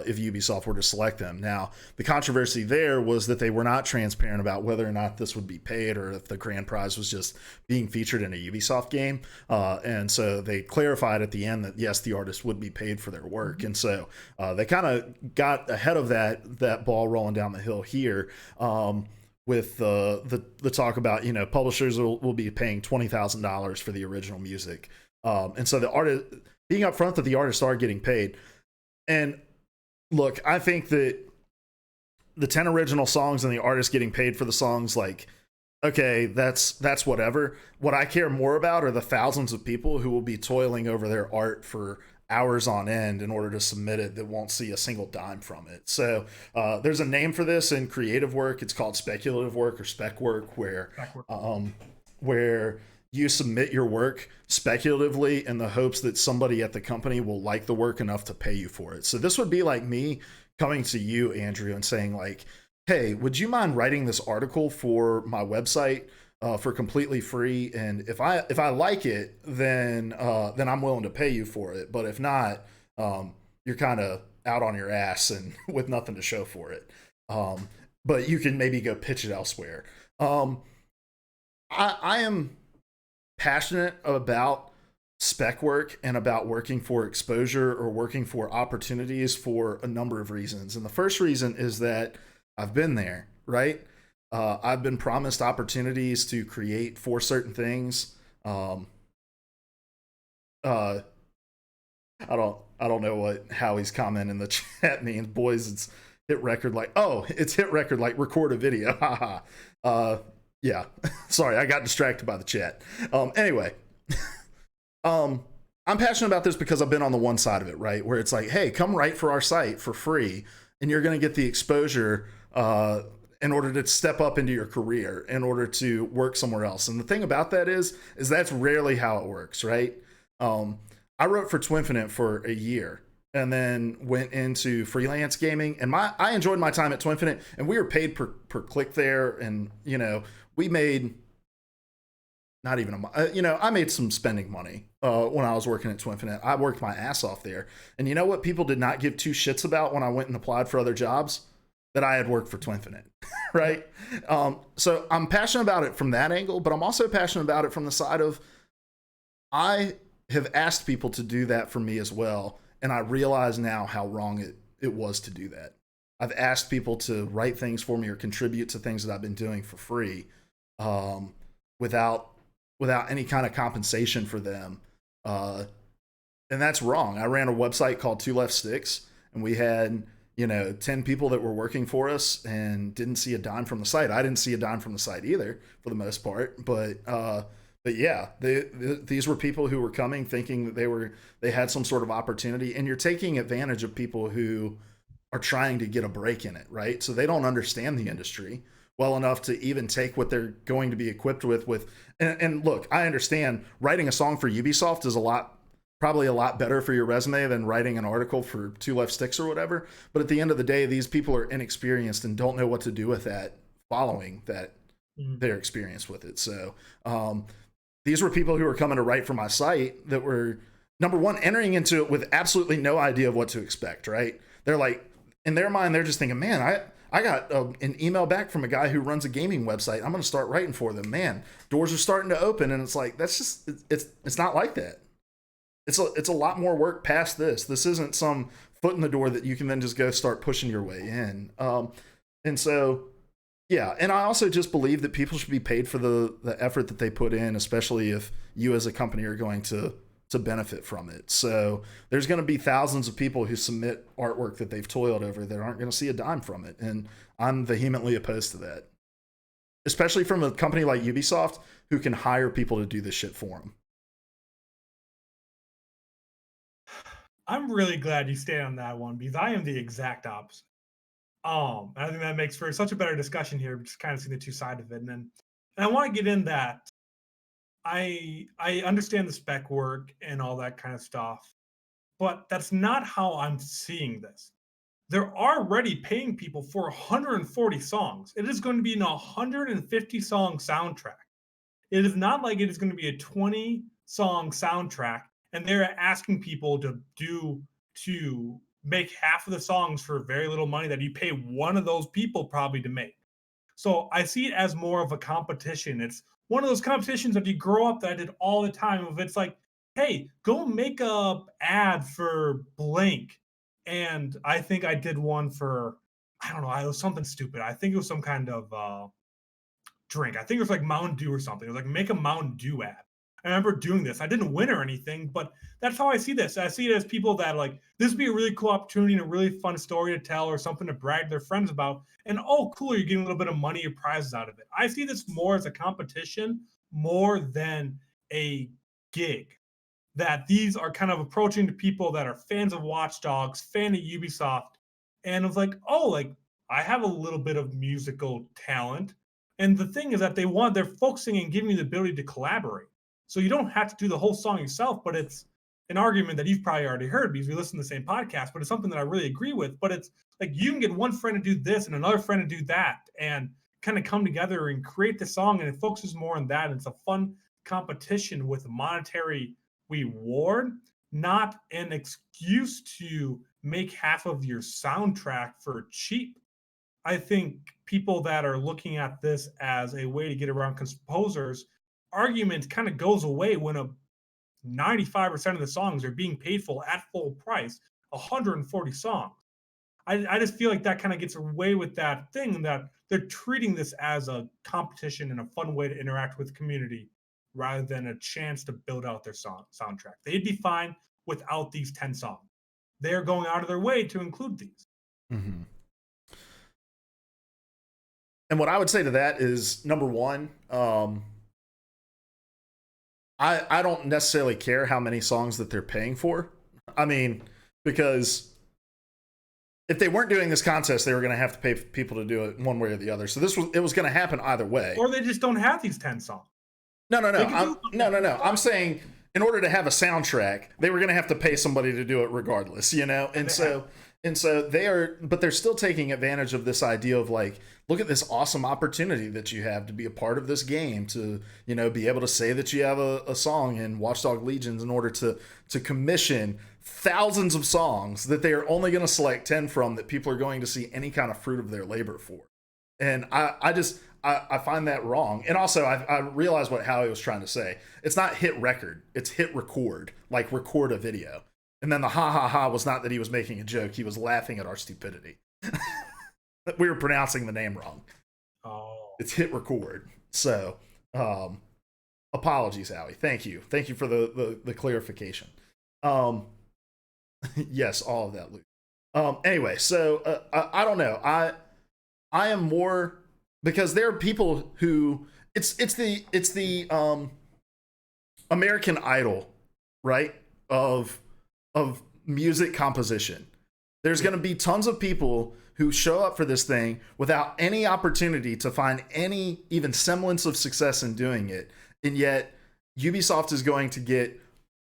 if Ubisoft were to select them. Now, the controversy there was that they were not transparent about whether or not this would be paid or if the grand prize was just being featured in a Ubisoft game. And so they clarified at the end that, yes, the artist would be paid for their work. And so they kind of got ahead of that ball rolling down the hill here. With the talk about, publishers will be paying $20,000 for the original music. And so the artist, being upfront that the artists are getting paid. And look, I think that the 10 original songs and the artist getting paid for the songs, like, okay, that's whatever. What I care more about are the thousands of people who will be toiling over their art for hours on end in order to submit it that won't see a single dime from it. So there's a name for this in creative work. It's called speculative work or spec work, where you submit your work speculatively in the hopes that somebody at the company will like the work enough to pay you for it. So this would be like me coming to you, Andrew, and saying like, hey, would you mind writing this article for my website for completely free? And if I like it, then I'm willing to pay you for it. But if not, you're kind of out on your ass and with nothing to show for it. But you can maybe go pitch it elsewhere. I am passionate about spec work and about working for exposure or working for opportunities for a number of reasons. And the first reason is that I've been there, right? I've been promised opportunities to create for certain things. I don't know what Howie's comment in the chat means. Boys, it's HitRecord like, oh, it's HitRecord like record a video. Haha. Yeah. Sorry, I got distracted by the chat. Anyway, I'm passionate about this because I've been on the one side of it, right? Where it's like, hey, come write for our site for free, and you're going to get the exposure in order to step up into your career, in order to work somewhere else. And the thing about that is that's rarely how it works, right? I wrote for Twinfinite for a year and then went into freelance gaming, and I enjoyed my time at Twinfinite, and we were paid per click there. And, we made not even I made some spending money when I was working at Twinfinite. I worked my ass off there. And you know what people did not give two shits about when I went and applied for other jobs? That I had worked for Twinfinite, right? So I'm passionate about it from that angle, but I'm also passionate about it from the side of I have asked people to do that for me as well, and I realize now how wrong it was to do that. I've asked people to write things for me or contribute to things that I've been doing for free without any kind of compensation for them. And that's wrong. I ran a website called Two Left Sticks, and we had 10 people that were working for us and didn't see a dime from the site. I didn't see a dime from the site either, for the most part. But yeah, these were people who were coming thinking that they had some sort of opportunity, and you're taking advantage of people who are trying to get a break in it, right? So they don't understand the industry, well enough to even take what they're going to be equipped with. And look, I understand writing a song for Ubisoft is probably a lot better for your resume than writing an article for Two Left Sticks or whatever. But at the end of the day, these people are inexperienced and don't know what to do with that following that their experience with it. So these were people who were coming to write for my site that were, number one, entering into it with absolutely no idea of what to expect, right? They're like, in their mind, they're just thinking, man, I got an email back from a guy who runs a gaming website. I'm going to start writing for them. Man, doors are starting to open. And it's like, that's just, it's not like that. It's a lot more work past this. This isn't some foot in the door that you can then just go start pushing your way in. And so, yeah. And I also just believe that people should be paid for the effort that they put in, especially if you as a company are going to benefit from it. So there's going to be thousands of people who submit artwork that they've toiled over that aren't going to see a dime from it. And I'm vehemently opposed to that, especially from a company like Ubisoft who can hire people to do this shit for them. I'm really glad you stayed on that one because I am the exact opposite. I think that makes for such a better discussion here, just kind of seeing the two sides of it. And I want to get in that I understand the spec work and all that kind of stuff, but that's not how I'm seeing this. They're already paying people for 140 songs. It is going to be an 150 song soundtrack. It is not like it is going to be a 20 song soundtrack and they're asking people to make half of the songs for very little money that you pay one of those people probably to make. So I see it as more of a competition. It's one of those competitions that you grow up that I did all the time. Of it's like, hey, go make a ad for blank. And I think I did one for, I don't know, it was something stupid. I think it was some kind of drink. I think it was like Mountain Dew or something. It was like make a Mountain Dew ad. I remember doing this. I didn't win or anything, but that's how I see this. I see it as people that like, this would be a really cool opportunity and a really fun story to tell or something to brag to their friends about. And oh, cool, you're getting a little bit of money or prizes out of it. I see this more as a competition more than a gig. That these are kind of approaching to people that are fans of Watch Dogs, fan of Ubisoft, and it's like, oh, like I have a little bit of musical talent. And the thing is that they're focusing and giving you the ability to collaborate. So you don't have to do the whole song yourself, but it's an argument that you've probably already heard because we listen to the same podcast, but it's something that I really agree with. But it's like you can get one friend to do this and another friend to do that and kind of come together and create the song. And it focuses more on that. And it's a fun competition with a monetary reward, not an excuse to make half of your soundtrack for cheap. I think people that are looking at this as a way to get around composers argument kind of goes away when a 95% of the songs are being paid for at full price, 140 songs. I just feel like that kind of gets away with that thing that they're treating this as a competition and a fun way to interact with the community rather than a chance to build out their soundtrack. They'd be fine without these 10 songs. They're going out of their way to include these. Mm-hmm. And what I would say to that is, number one, I don't necessarily care how many songs that they're paying for. I mean, because if they weren't doing this contest, they were going to have to pay people to do it one way or the other. So it was going to happen either way. Or they just don't have these 10 songs. No. I'm saying in order to have a soundtrack, they were going to have to pay somebody to do it regardless, you know? And so they're still taking advantage of this idea of like, look at this awesome opportunity that you have to be a part of this game, to, you know, be able to say that you have a song in Watchdog Legions in order to commission thousands of songs that they are only going to select 10 from that people are going to see any kind of fruit of their labor for. And I find that wrong. And also I realize what Howie was trying to say. It's not hit record, it's hit record, like record a video. And then the ha ha ha was not that he was making a joke. He was laughing at our stupidity. We were pronouncing the name wrong. Oh. It's hit record. So, apologies, Howie. Thank you. Thank you for the clarification. Yes, all of that, Luke. Anyway, so I don't know. I am more, because there are people who it's the American Idol, right? Of music composition. There's going to be tons of people who show up for this thing without any opportunity to find any even semblance of success in doing it. And yet Ubisoft is going to get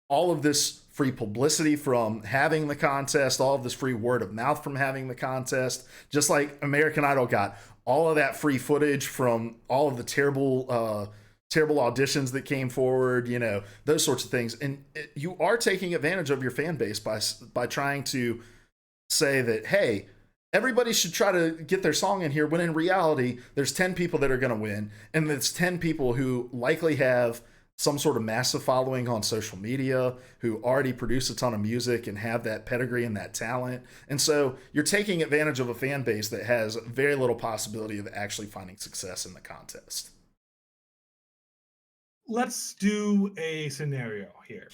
all of this free publicity from having the contest, all of this free word of mouth from having the contest, just like American Idol got all of that free footage from all of the terrible auditions that came forward, you know, those sorts of things. And you are taking advantage of your fan base by trying to say that, hey, everybody should try to get their song in here, when in reality, there's 10 people that are going to win, and it's 10 people who likely have some sort of massive following on social media, who already produce a ton of music and have that pedigree and that talent. And so you're taking advantage of a fan base that has very little possibility of actually finding success in the contest. Let's do a scenario here.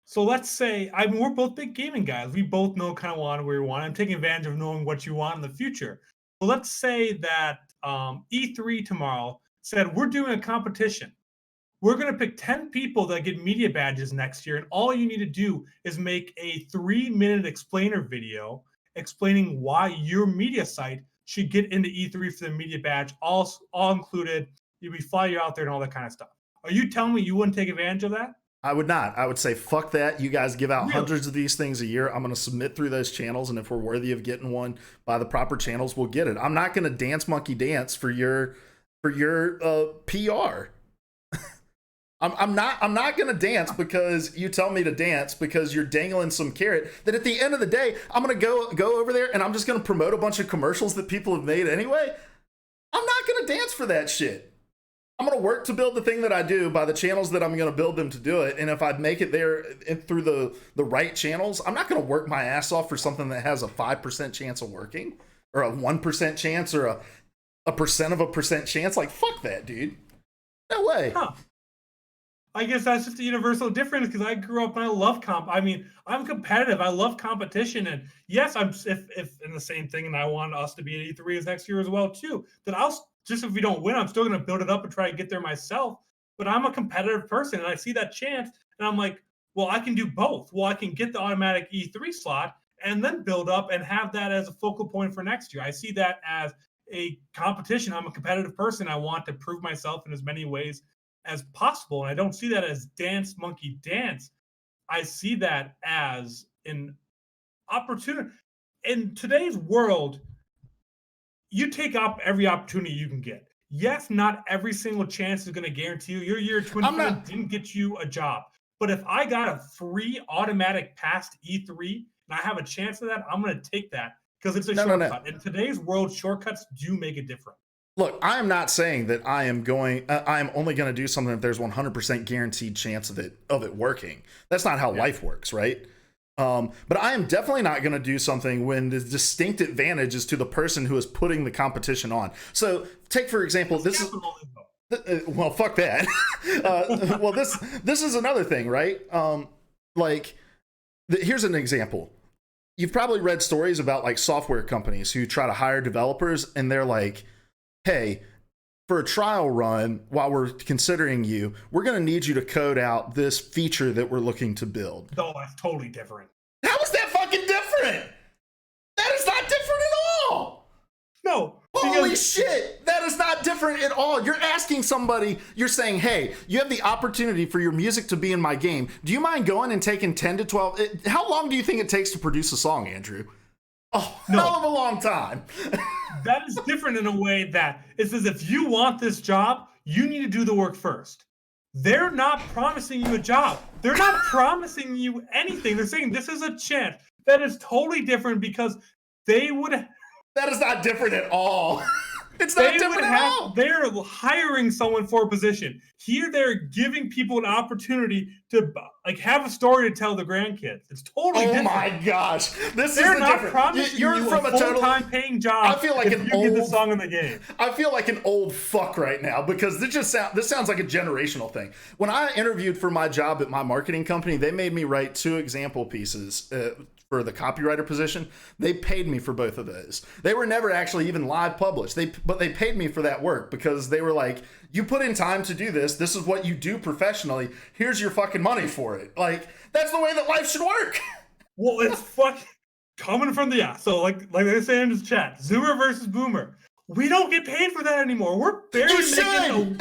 So let's say, I mean, we're both big gaming guys. We both know kind of where we want. I'm taking advantage of knowing what you want in the future. So let's say that E3 tomorrow said, we're doing a competition. We're going to pick 10 people that get media badges next year. And all you need to do is make a 3-minute explainer video explaining why your media site should get into E3 for the media badge, all included. We fly you out there and all that kind of stuff. Are you telling me you wouldn't take advantage of that? I would not. I would say, fuck that. You guys give out Really? hundreds of these things a year. I'm going to submit through those channels, and if we're worthy of getting one by the proper channels, we'll get it. I'm not going to dance monkey dance for your PR. I'm not going to dance because you tell me to dance, because you're dangling some carrot that at the end of the day, I'm going to go over there and I'm just going to promote a bunch of commercials that people have made anyway. I'm not going to dance for that shit. I'm going to work to build the thing that I do by the channels that I'm going to build them to do it. And if I make it there through the right channels, I'm not going to work my ass off for something that has a 5% chance of working, or a 1% chance, or a 1% chance. Like, fuck that, dude. No way. Huh. I guess that's just a universal difference, because I grew up and I love comp. I mean, I'm competitive. I love competition. And yes, I'm if in the same thing, and I want us to be at E3 as next year as well, too, then just if we don't win, I'm still going to build it up and try to get there myself. But I'm a competitive person, and I see that chance, and I'm like, well, I can do both. Well, I can get the automatic E3 slot and then build up and have that as a focal point for next year. I see that as a competition. I'm a competitive person. I want to prove myself in as many ways as possible. And I don't see that as dance monkey dance. I see that as an opportunity. In today's world, you take up every opportunity you can get. Yes, not every single chance is going to guarantee you. Your year 2020 didn't get you a job. But if I got a free automatic pass to E3 and I have a chance of that, I'm going to take that, because it's a shortcut. In today's world, shortcuts do make a difference. Look, I am not saying that I am only going to do something if there's 100% guaranteed chance of it working. That's not how life works, right? But I am definitely not going to do something when the distinct advantage is to the person who is putting the competition on. So take, for example, this is, well, fuck that. Well, this is another thing, right? Here's an example. You've probably read stories about like software companies who try to hire developers, and they're like, hey, for a trial run, while we're considering you, we're going to need you to code out this feature that we're looking to build. No, that's totally different. How is that fucking different? That is not different at all. No. Holy shit. That is not different at all. You're asking somebody, you're saying, hey, you have the opportunity for your music to be in my game. Do you mind going and taking 10 to 12? How long do you think it takes to produce a song, Andrew? Oh, no. Hell of a long time. That is different in a way that it says, if you want this job, you need to do the work first. They're not promising you a job. They're not promising you anything. They're saying this is a chance. That is totally different, because they would. That is not different at all. It's not different at all. They're hiring someone for a position. Here, they're giving people an opportunity to like have a story to tell the grandkids. It's totally different. Oh my gosh, they're not promising you from a full-time paying job. I feel like if you get the song in the game. I feel like an old fuck right now, because this sounds like a generational thing. When I interviewed for my job at my marketing company, they made me write 2 example pieces. For the copywriter position, they paid me for both of those. They were never actually even live published. But they paid me for that work, because they were like, you put in time to do this. This is what you do professionally. Here's your fucking money for it. Like, that's the way that life should work. Well, it's fucking. coming from the so like they say in the chat, Zoomer versus Boomer. We don't get paid for that anymore. We're barely making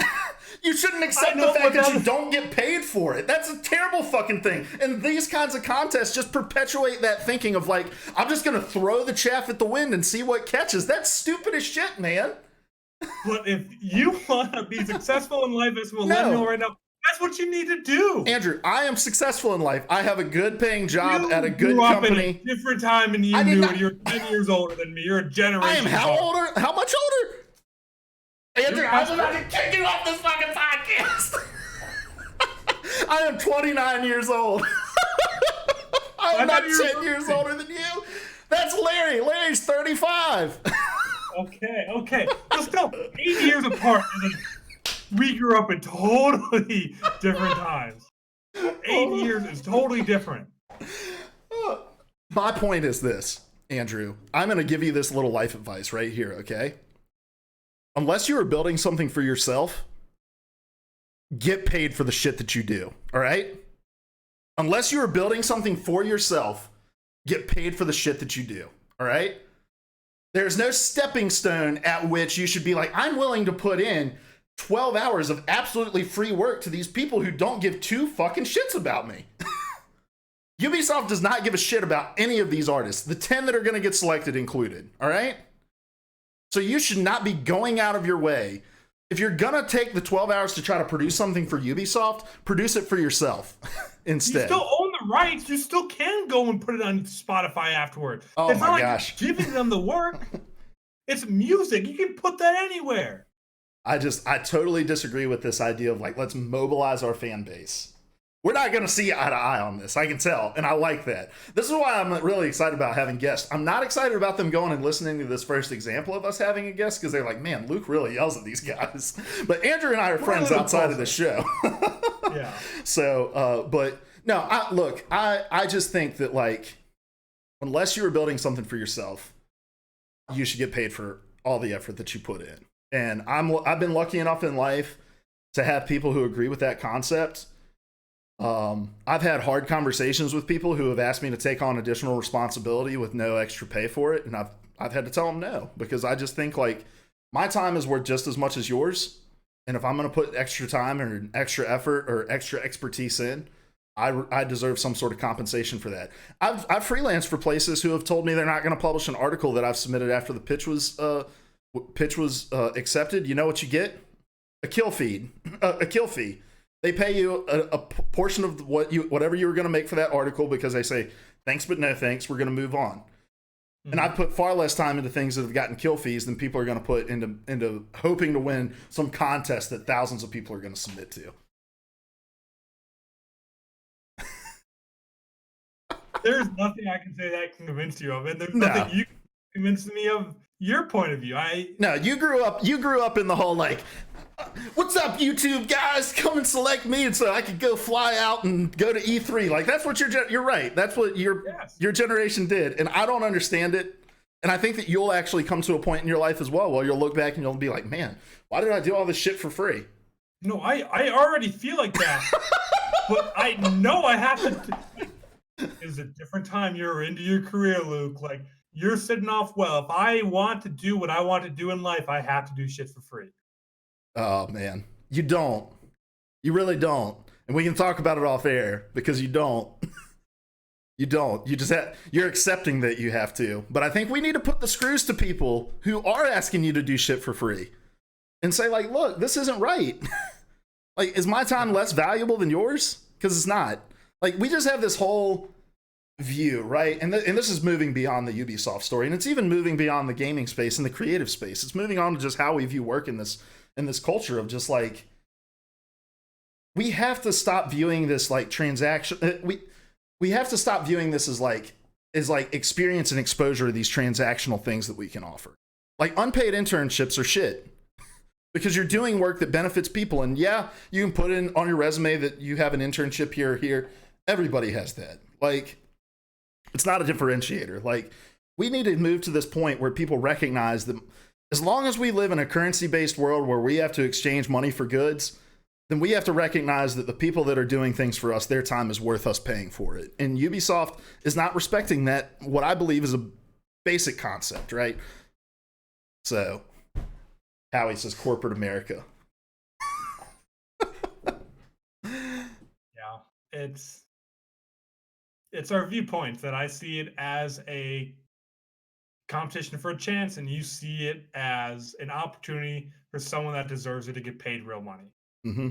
You shouldn't accept the fact that you don't get paid for it. That's a terrible fucking thing. And these kinds of contests just perpetuate that thinking of like, I'm just going to throw the chaff at the wind and see what catches. That's stupid as shit, man. But if you want to be successful in life as a millennial right now, that's what you need to do. Andrew, I am successful in life. I have a good paying job at a good company. In a different time and you knew you're 10 years older than me. You're a generation. I am how older? How much older? Andrew, I'm about to kick you off this fucking podcast. I am 29 years old. I am not 10 years older than you. That's Larry. Larry's 35. Okay. But still, 8 years apart. We grew up in totally different times. 8 years is totally different. My point is this, Andrew. I'm going to give you this little life advice right here, okay? Unless you are building something for yourself, get paid for the shit that you do, all right? Unless you are building something for yourself, get paid for the shit that you do, all right? There's no stepping stone at which you should be like, I'm willing to put in 12 hours of absolutely free work to these people who don't give two fucking shits about me. Ubisoft does not give a shit about any of these artists, the 10 that are going to get selected included, all right? So you should not be going out of your way. If you're going to take the 12 hours to try to produce something for Ubisoft, produce it for yourself instead. You still own the rights. You still can go and put it on Spotify afterward. Oh it's my not gosh. Like giving them the work. It's music. You can put that anywhere. I totally disagree with this idea of like, let's mobilize our fan base. We're not going to see eye to eye on this. I can tell. And I like that. This is why I'm really excited about having guests. I'm not excited about them going and listening to this first example of us having a guest because they're like, man, Luke really yells at these guys. But Andrew and I are friends outside of the show. Yeah. So, but no, I just think that like, unless you are building something for yourself, you should get paid for all the effort that you put in. And I've been lucky enough in life to have people who agree with that concept. I've had hard conversations with people who have asked me to take on additional responsibility with no extra pay for it, and I've had to tell them no, because I just think like my time is worth just as much as yours, and if I'm going to put extra time or extra effort or extra expertise in, I deserve some sort of compensation for that. I've freelanced for places who have told me they're not going to publish an article that I've submitted after the pitch was accepted. You know what you get? A kill fee. They pay you a portion of whatever you were going to make for that article because they say, thanks, but no thanks. We're going to move on. Mm-hmm. And I put far less time into things that have gotten kill fees than people are going to put into hoping to win some contest that thousands of people are going to submit to. There's nothing I can say that can convince you of it. There's nothing you can convince me of your point of view. No, you grew up in the whole like, what's up, YouTube guys? Come and select me, and so I could go fly out and go to E3. Like that's what you're right. That's what your generation did, and I don't understand it. And I think that you'll actually come to a point in your life as well where you'll look back and you'll be like, man, why did I do all this shit for free? No, I already feel like that, but I know I have to. It's a different time. You're into your career, Luke. Like you're sitting off well. If I want to do what I want to do in life, I have to do shit for free. Oh man, you don't. You really don't. And we can talk about it off air because you don't. You don't. You're accepting that you have to. But I think we need to put the screws to people who are asking you to do shit for free and say like, look, this isn't right. Like, is my time less valuable than yours? Because it's not. Like, we just have this whole view, right? And this is moving beyond the Ubisoft story, and it's even moving beyond the gaming space and the creative space. It's moving on to just how we view work in this culture of just like, we have to stop viewing this like transaction. We have to stop viewing this as like experience and exposure to these transactional things that we can offer. Like unpaid internships are shit because you're doing work that benefits people. And yeah, you can put in on your resume that you have an internship here or here. Everybody has that. Like, it's not a differentiator. Like, we need to move to this point where people recognize that as long as we live in a currency-based world where we have to exchange money for goods, then we have to recognize that the people that are doing things for us, their time is worth us paying for it. And Ubisoft is not respecting that, what I believe is a basic concept, right? So, Howie says corporate America. Yeah, it's our viewpoint that I see it as a competition for a chance, and you see it as an opportunity for someone that deserves it to get paid real money. Mm-hmm.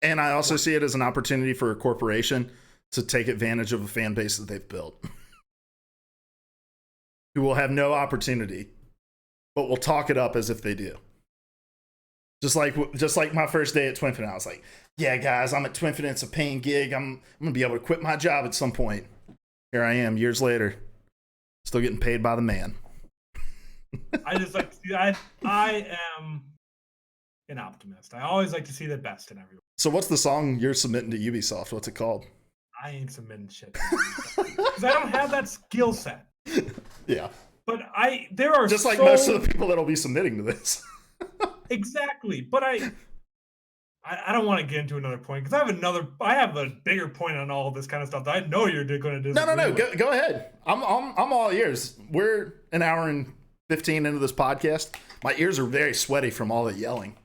And I also see it as an opportunity for a corporation to take advantage of a fan base that they've built, who will have no opportunity, but will talk it up as if they do. Just like my first day at Twinfinite, I was like, "Yeah, guys, I'm at Twinfinite. It's a paying gig. I'm gonna be able to quit my job at some point." Here I am, years later, still getting paid by the man. I just like to see. I am an optimist. I always like to see the best in everyone. So, what's the song you're submitting to Ubisoft? What's it called? I ain't submitting shit because I don't have that skill set. Yeah, but there are just like most of the people that'll be submitting to this. Exactly, but I don't want to get into another point because I have a bigger point on all this kind of stuff that I know you're going to do. No. Go ahead. I'm all ears. We're an hour and 15 into this podcast. My ears are very sweaty from all the yelling.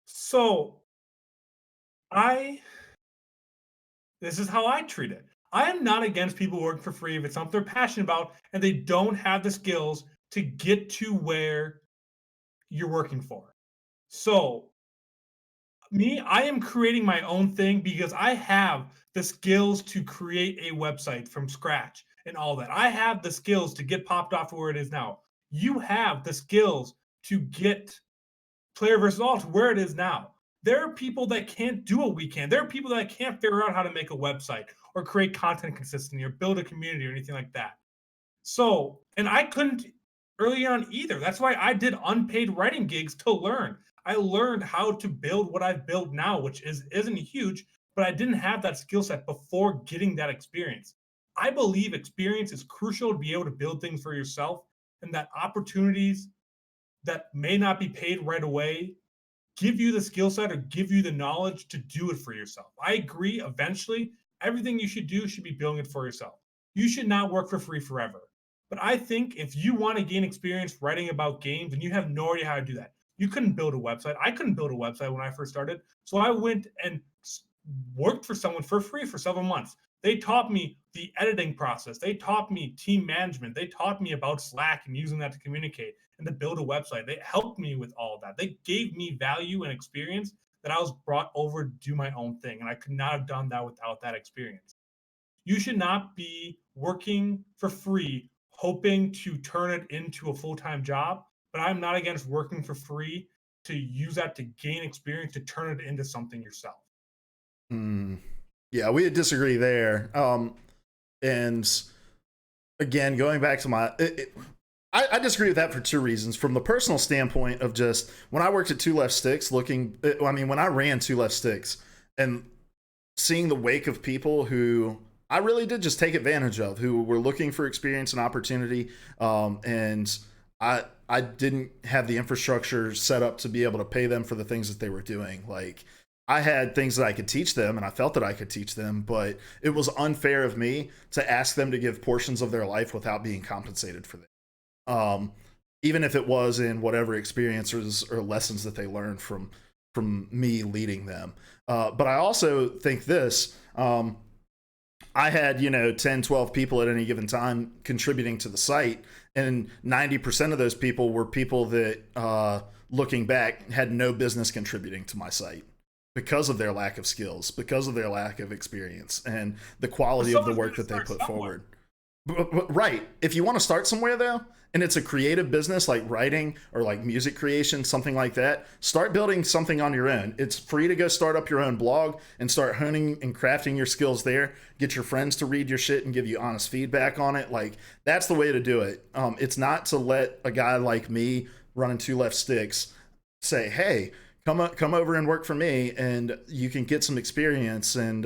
So, this is how I treat it. I am not against people working for free if it's something they're passionate about and they don't have the skills to get to where you're working for. So, I am creating my own thing because I have the skills to create a website from scratch and all that. I have the skills to get popped off to where it is now. You have the skills to get Player versus All to where it is now. There are people that can't do what we can. There are people that can't figure out how to make a website or create content consistently or build a community or anything like that. So, and I couldn't early on either. That's why I did unpaid writing gigs to learn. I learned how to build what I've built now, which isn't huge, but I didn't have that skill set before getting that experience. I believe experience is crucial to be able to build things for yourself, and that opportunities that may not be paid right away give you the skill set or give you the knowledge to do it for yourself. I agree, eventually, everything you should do should be building it for yourself. You should not work for free forever. But I think if you want to gain experience writing about games and you have no idea how to do that, you couldn't build a website. I couldn't build a website when I first started. So I went and worked for someone for free for several months. They taught me the editing process. They taught me team management. They taught me about Slack and using that to communicate and to build a website. They helped me with all of that. They gave me value and experience that I was brought over to do my own thing. And I could not have done that without that experience. You should not be working for free, hoping to turn it into a full-time job. But I'm not against working for free to use that to gain experience, to turn it into something yourself. Yeah, we disagree there. And again, going back to I disagree with that for two reasons. From the personal standpoint of just when I worked at Two Left Sticks, when I ran Two Left Sticks and seeing the wake of people who I really did just take advantage of, who were looking for experience and opportunity, and I didn't have the infrastructure set up to be able to pay them for the things that they were doing. Like, I had things that I could teach them, and I felt that I could teach them, but it was unfair of me to ask them to give portions of their life without being compensated for them. Even if it was in whatever experiences or lessons that they learned from me leading them. But I also think this, I had, 10, 12 people at any given time contributing to the site, and 90% of those people were people that, looking back, had no business contributing to my site because of their lack of skills, because of their lack of experience, and the quality of the work that they put forward. Right. If you want to start somewhere, though, and it's a creative business like writing or like music creation, something like that, start building something on your own. It's free to go start up your own blog and start honing and crafting your skills there. Get your friends to read your shit and give you honest feedback on it. Like, that's the way to do it. It's not to let a guy like me running Two Left Sticks say, hey, come over and work for me, and you can get some experience and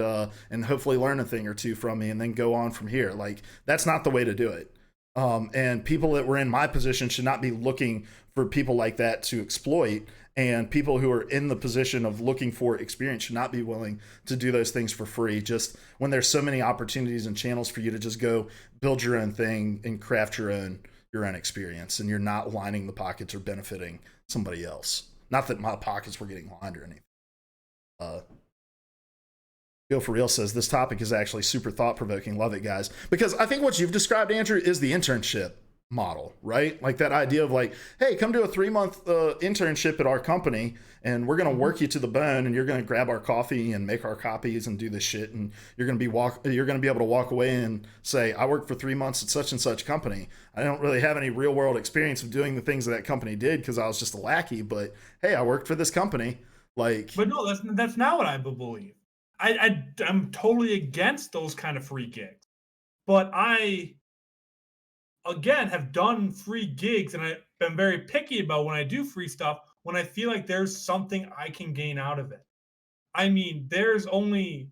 hopefully learn a thing or two from me, and then go on from here. Like, that's not the way to do it. And people that were in my position should not be looking for people like that to exploit And people who are in the position of looking for experience should not be willing to do those things for free, just when there's so many opportunities and channels for you to just go build your own thing and craft your own experience, and you're not lining the pockets or benefiting somebody else. Not that my pockets were getting lined or anything. Go for Real says this topic is actually super thought-provoking. Love it, guys. Because I think what you've described, Andrew, is the internship model, right? Like that idea of like, hey, come do a 3-month internship at our company, and we're going to work you to the bone, and you're going to grab our coffee and make our copies and do this shit, and you're going to be able to walk away and say, I worked for 3 months at such and such company. I don't really have any real world experience of doing the things that company did because I was just a lackey, but hey, I worked for this company. Like, but no, that's not what I believe. I'm totally against those kind of free gigs, but I, again, have done free gigs, and I've been very picky about when I do free stuff, when I feel like there's something I can gain out of it. I mean, there's only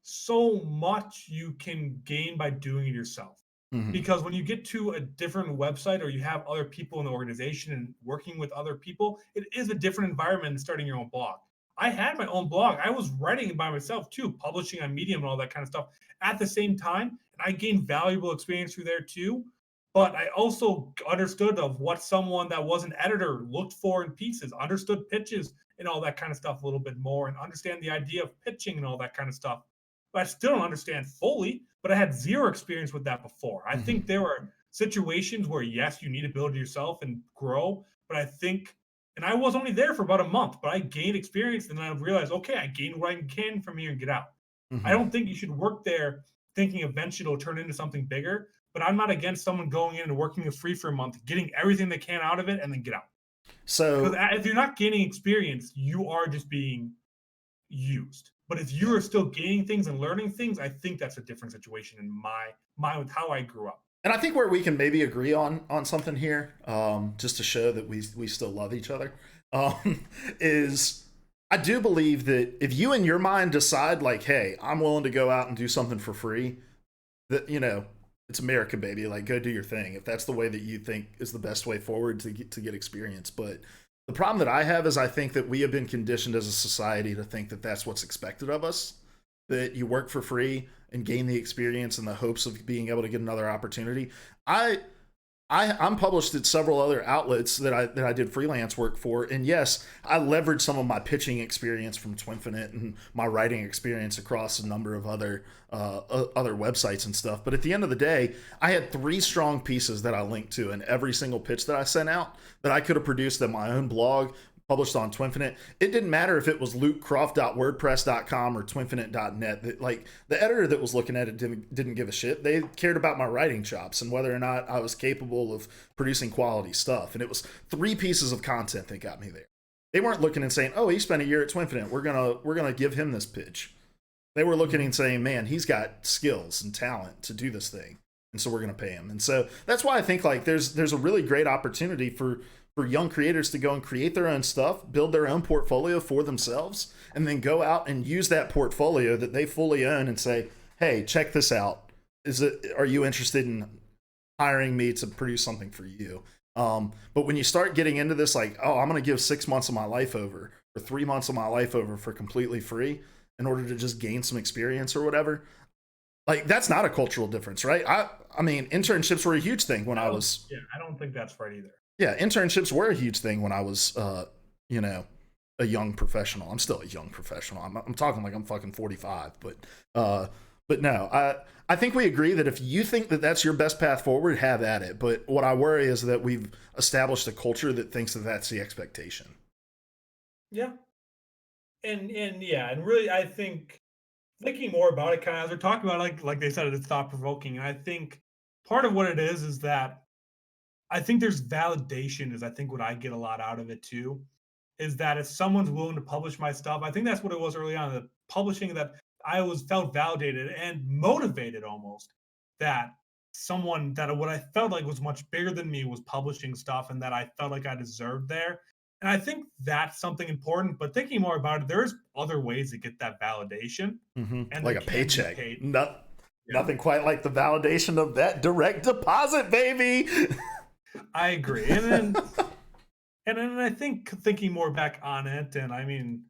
so much you can gain by doing it yourself. mm-hmm. Because when you get to a different website, or you have other people in the organization and working with other people, it is a different environment than starting your own blog. I had my own blog. I was writing by myself too, publishing on Medium and all that kind of stuff at the same time. And I gained valuable experience through there too. But I also understood of what someone that was an editor looked for in pieces, understood pitches and all that kind of stuff a little bit more, and understand the idea of pitching and all that kind of stuff. But I still don't understand fully, but I had zero experience with that before. I think there are situations where, yes, you need to build it yourself and grow, but I think, and I was only there for about a month, but I gained experience, and then I realized, okay, I gained what I can from here and get out. I don't think you should work there thinking eventually it'll turn into something bigger, but I'm not against someone going in and working it free for a month, getting everything they can out of it, and then get out. So because if you're not gaining experience, you are just being used. But if you're still gaining things and learning things, I think that's a different situation in my with how I grew up. And I think where we can maybe agree on something here, just to show that we still love each other, is I do believe that if you in your mind decide like, hey, I'm willing to go out and do something for free, that, you know, it's America, baby. Like, go do your thing if that's the way that you think is the best way forward to get experience. But the problem that I have is I think that we have been conditioned as a society to think that that's what's expected of us, that you work for free and gain the experience in the hopes of being able to get another opportunity. I'm published at several other outlets that I did freelance work for, and yes, I leveraged some of my pitching experience from Twinfinite and my writing experience across a number of other websites and stuff. But at the end of the day, I had 3 strong pieces that I linked to in every single pitch that I sent out that I could have produced in my own blog, published on Twinfinite. It didn't matter if it was lukecroft.wordpress.com or twinfinite.net. Like, the editor that was looking at it didn't give a shit. They cared about my writing chops and whether or not I was capable of producing quality stuff. And it was 3 pieces of content that got me there. They weren't looking and saying, oh, he spent a year at Twinfinite, we're gonna give him this pitch. They were looking and saying, man, he's got skills and talent to do this thing, and so we're gonna pay him. And so that's why I think like there's a really great opportunity for young creators to go and create their own stuff, build their own portfolio for themselves, and then go out and use that portfolio that they fully own and say, hey, check this out. Are you interested in hiring me to produce something for you? But when you start getting into this, like, oh, I'm going to give 6 months of my life over or 3 months of my life over for completely free in order to just gain some experience or whatever, like, that's not a cultural difference, right? I mean, internships were a huge thing when I was... Yeah, I don't think that's right either. Yeah, internships were a huge thing when I was, you know, a young professional. I'm still a young professional. I'm talking like I'm fucking 45, but no, I think we agree that if you think that that's your best path forward, have at it. But what I worry is that we've established a culture that thinks that that's the expectation. Yeah, and yeah, and really, I think thinking more about it, kind of as we're talking about, like they said, it's thought provoking. And I think part of what it is that I think there's validation is I think what I get a lot out of it too, is that if someone's willing to publish my stuff, I think that's what it was early on, the publishing, that I felt validated and motivated almost, that someone that what I felt like was much bigger than me was publishing stuff and that I felt like I deserved there. And I think that's something important, but thinking more about it, there's other ways to get that validation. And like a paycheck. Nothing quite like the validation of that direct deposit, baby. I agree. And then And I think thinking more back on it, and I mean,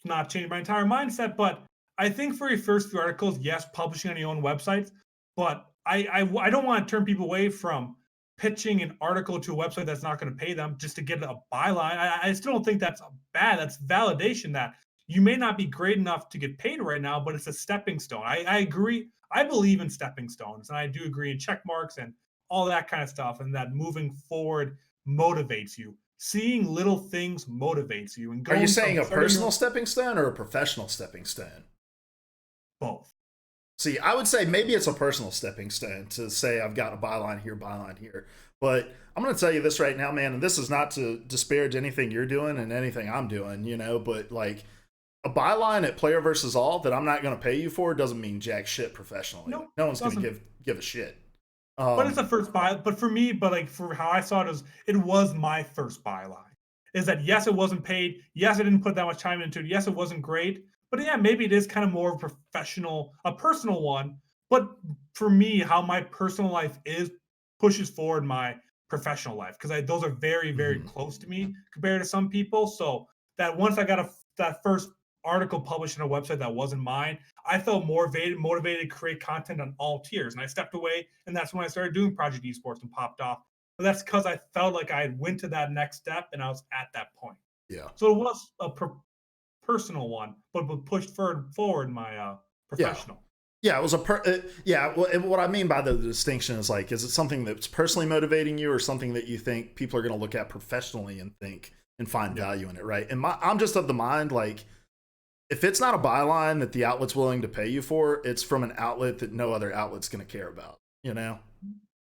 not changed my entire mindset, but I think for your first few articles, yes, publishing on your own websites, but I don't want to turn people away from pitching an article to a website that's not going to pay them just to get a byline. I still don't think that's bad. That's validation that you may not be great enough to get paid right now, but it's a stepping stone. I agree. I believe in stepping stones, and I do agree in check marks and all that kind of stuff, and that moving forward motivates you. Seeing little things motivates you, and Are you going saying from a starting personal your stepping stone or a professional stepping stone? both. See, I would say maybe it's a personal stepping stone to say I've got a byline here, byline here. But I'm going to tell you this right now, man, and this is not to disparage anything you're doing and anything I'm doing, you know, but like a byline at Player versus All that I'm not going to pay you for doesn't mean jack shit professionally. No, No one's going doesn't. to give a shit. But it's a first buy. But for me, but like for how I saw it was my first byline. Is that yes, it wasn't paid. Yes, I didn't put that much time into it. Yes, it wasn't great. But yeah, maybe it is kind of more professional, a personal one. But for me, how my personal life is pushes forward my professional life because those are very, very Mhm. close to me compared to some people. So that once I got that first article published on a website that wasn't mine, I felt more motivated to create content on all tiers. And I stepped away, and that's when I started doing Project Esports and popped off. But that's because I felt like I went to that next step and I was at that point. Yeah. So it was a personal one, but pushed forward my Yeah. professional. Yeah, it was yeah. Well, and what I mean by the distinction is like, is it something that's personally motivating you, or something that you think people are going to look at professionally and think and find value in it, right? And I'm just of the mind like, if it's not a byline that the outlet's willing to pay you for, it's from an outlet that no other outlet's going to care about, you know.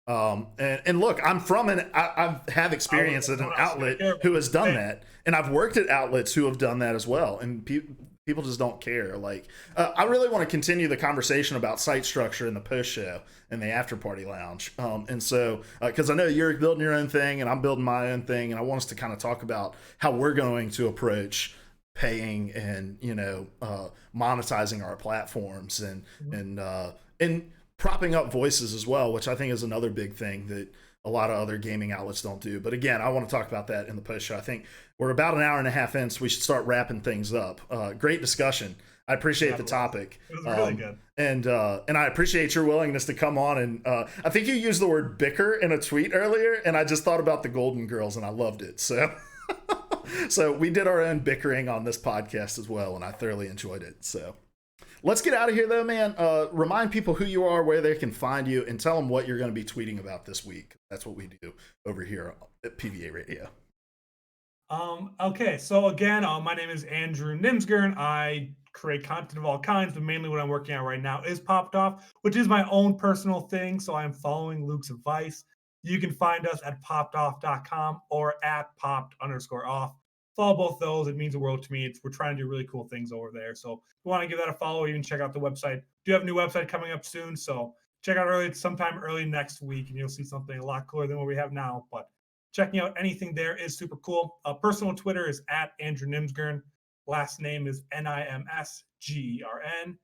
And look, I'm from I have experience at an outlet who has done that, and I've worked at outlets who have done that as well, and people just don't care. Like, I really want to continue the conversation about site structure in the post show and the after party lounge. And so, because I know you're building your own thing and I'm building my own thing, and I want us to kind of talk about how we're going to approach paying and, you know, monetizing our platforms and propping up voices as well, which I think is another big thing that a lot of other gaming outlets don't do. But again, I want to talk about that in the post show. I think we're about an hour and a half in, so we should start wrapping things up. Great discussion. I appreciate the topic. It was really good. And I appreciate your willingness to come on. And I think you used the word bicker in a tweet earlier, and I just thought about the Golden Girls, and I loved it. So, so we did our own bickering on this podcast as well, and I thoroughly enjoyed it. So let's get out of here, though, man. Remind people who you are, where they can find you, and tell them what you're going to be tweeting about this week. That's what we do over here at PvA Radio. Okay, so again, my name is Andrew Nimsgern. I create content of all kinds, but mainly what I'm working on right now is Popped Off, which is my own personal thing. So I'm following Luke's advice. You can find us at poppedoff.com or at popped_off. Follow both those. It means the world to me. We're trying to do really cool things over there. So if you want to give that a follow, you can check out the website. Do have a new website coming up soon. So check out sometime early next week, and you'll see something a lot cooler than what we have now. But checking out anything there is super cool. Personal Twitter is at Andrew Nimsgern. Last name is Nimsgern.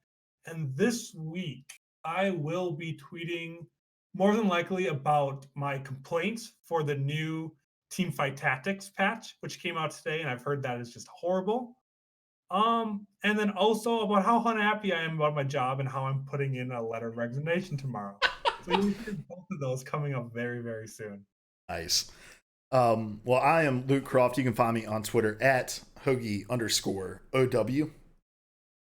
And this week, I will be tweeting more than likely about my complaints for the new Teamfight Tactics patch, which came out today, and I've heard that is just horrible. And then also about how unhappy I am about my job and how I'm putting in a letter of resignation tomorrow. So you'll see both of those coming up very, very soon. Nice. Well, I am Luke Croft. You can find me on Twitter at Hoagie_OW.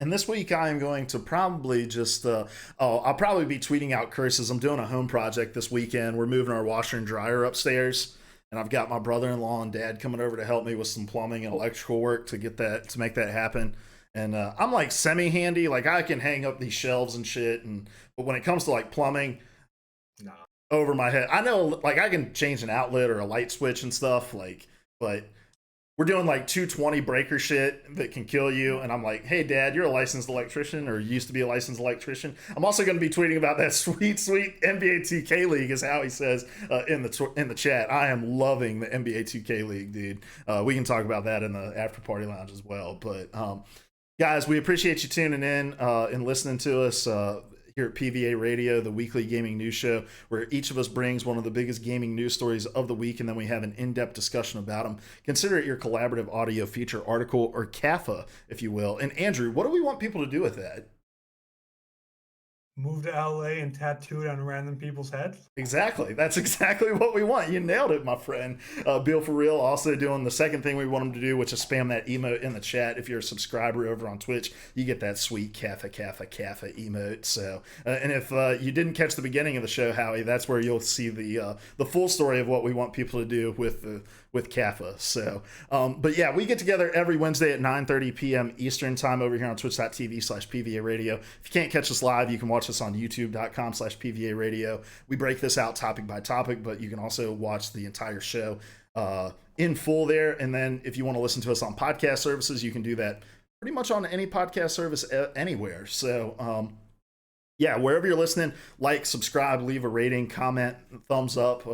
And this week I am going to probably just, I'll probably be tweeting out curses. I'm doing a home project this weekend. We're moving our washer and dryer upstairs. And I've got my brother-in-law and dad coming over to help me with some plumbing and electrical work to make that happen. And I'm like semi-handy. Like I can hang up these shelves and shit. But when it comes to like plumbing, Nah. over my head. I know, like, I can change an outlet or a light switch and stuff, like, but we're doing like 220 breaker shit that can kill you. And I'm like, hey, Dad, you're a licensed electrician, or used to be a licensed electrician. I'm also going to be tweeting about that sweet, sweet NBA 2K League, is how he says in the chat. I am loving the NBA 2K League, dude. We can talk about that in the after party lounge as well. But guys, we appreciate you tuning in and listening to us. here at PvA Radio, the weekly gaming news show, where each of us brings one of the biggest gaming news stories of the week, and then we have an in-depth discussion about them. Consider it your collaborative audio feature article, or CAFA, if you will. And Andrew, what do we want people to do with that? Move to LA and tattoo it on random people's heads. Exactly. That's exactly what we want. You nailed it, my friend. Bill for real also doing the second thing we want him to do, which is spam that emote in the chat. If you're a subscriber over on Twitch, you get that sweet CAFA emote. So, and if you didn't catch the beginning of the show, Howie, that's where you'll see the full story of what we want people to do with CAFA. So, but yeah, we get together every Wednesday at 9:30 p.m. Eastern time over here on twitch.tv/PVA Radio. If you can't catch us live, you can watch us on youtube.com/PVA Radio. We break this out topic by topic, but you can also watch the entire show in full there. And then if you want to listen to us on podcast services, you can do that pretty much on any podcast service anywhere. So, yeah, wherever you're listening, like, subscribe, leave a rating, comment, thumbs up,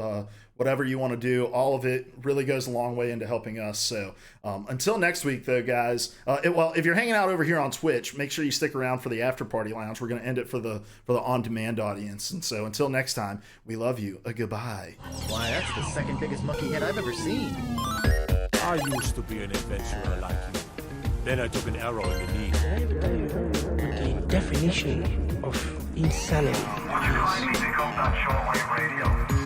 whatever you want to do. All of it really goes a long way into helping us. So until next week, though, guys, if you're hanging out over here on Twitch, make sure you stick around for the after party lounge. We're going to end it for the on-demand audience. And so until next time, we love you. Goodbye. Why, that's the second biggest monkey head I've ever seen. I used to be an adventurer like you. Then I took an arrow in the knee. Did I ever tell you what the definition of insanity is? Would you like me to pick up that shortwave radio?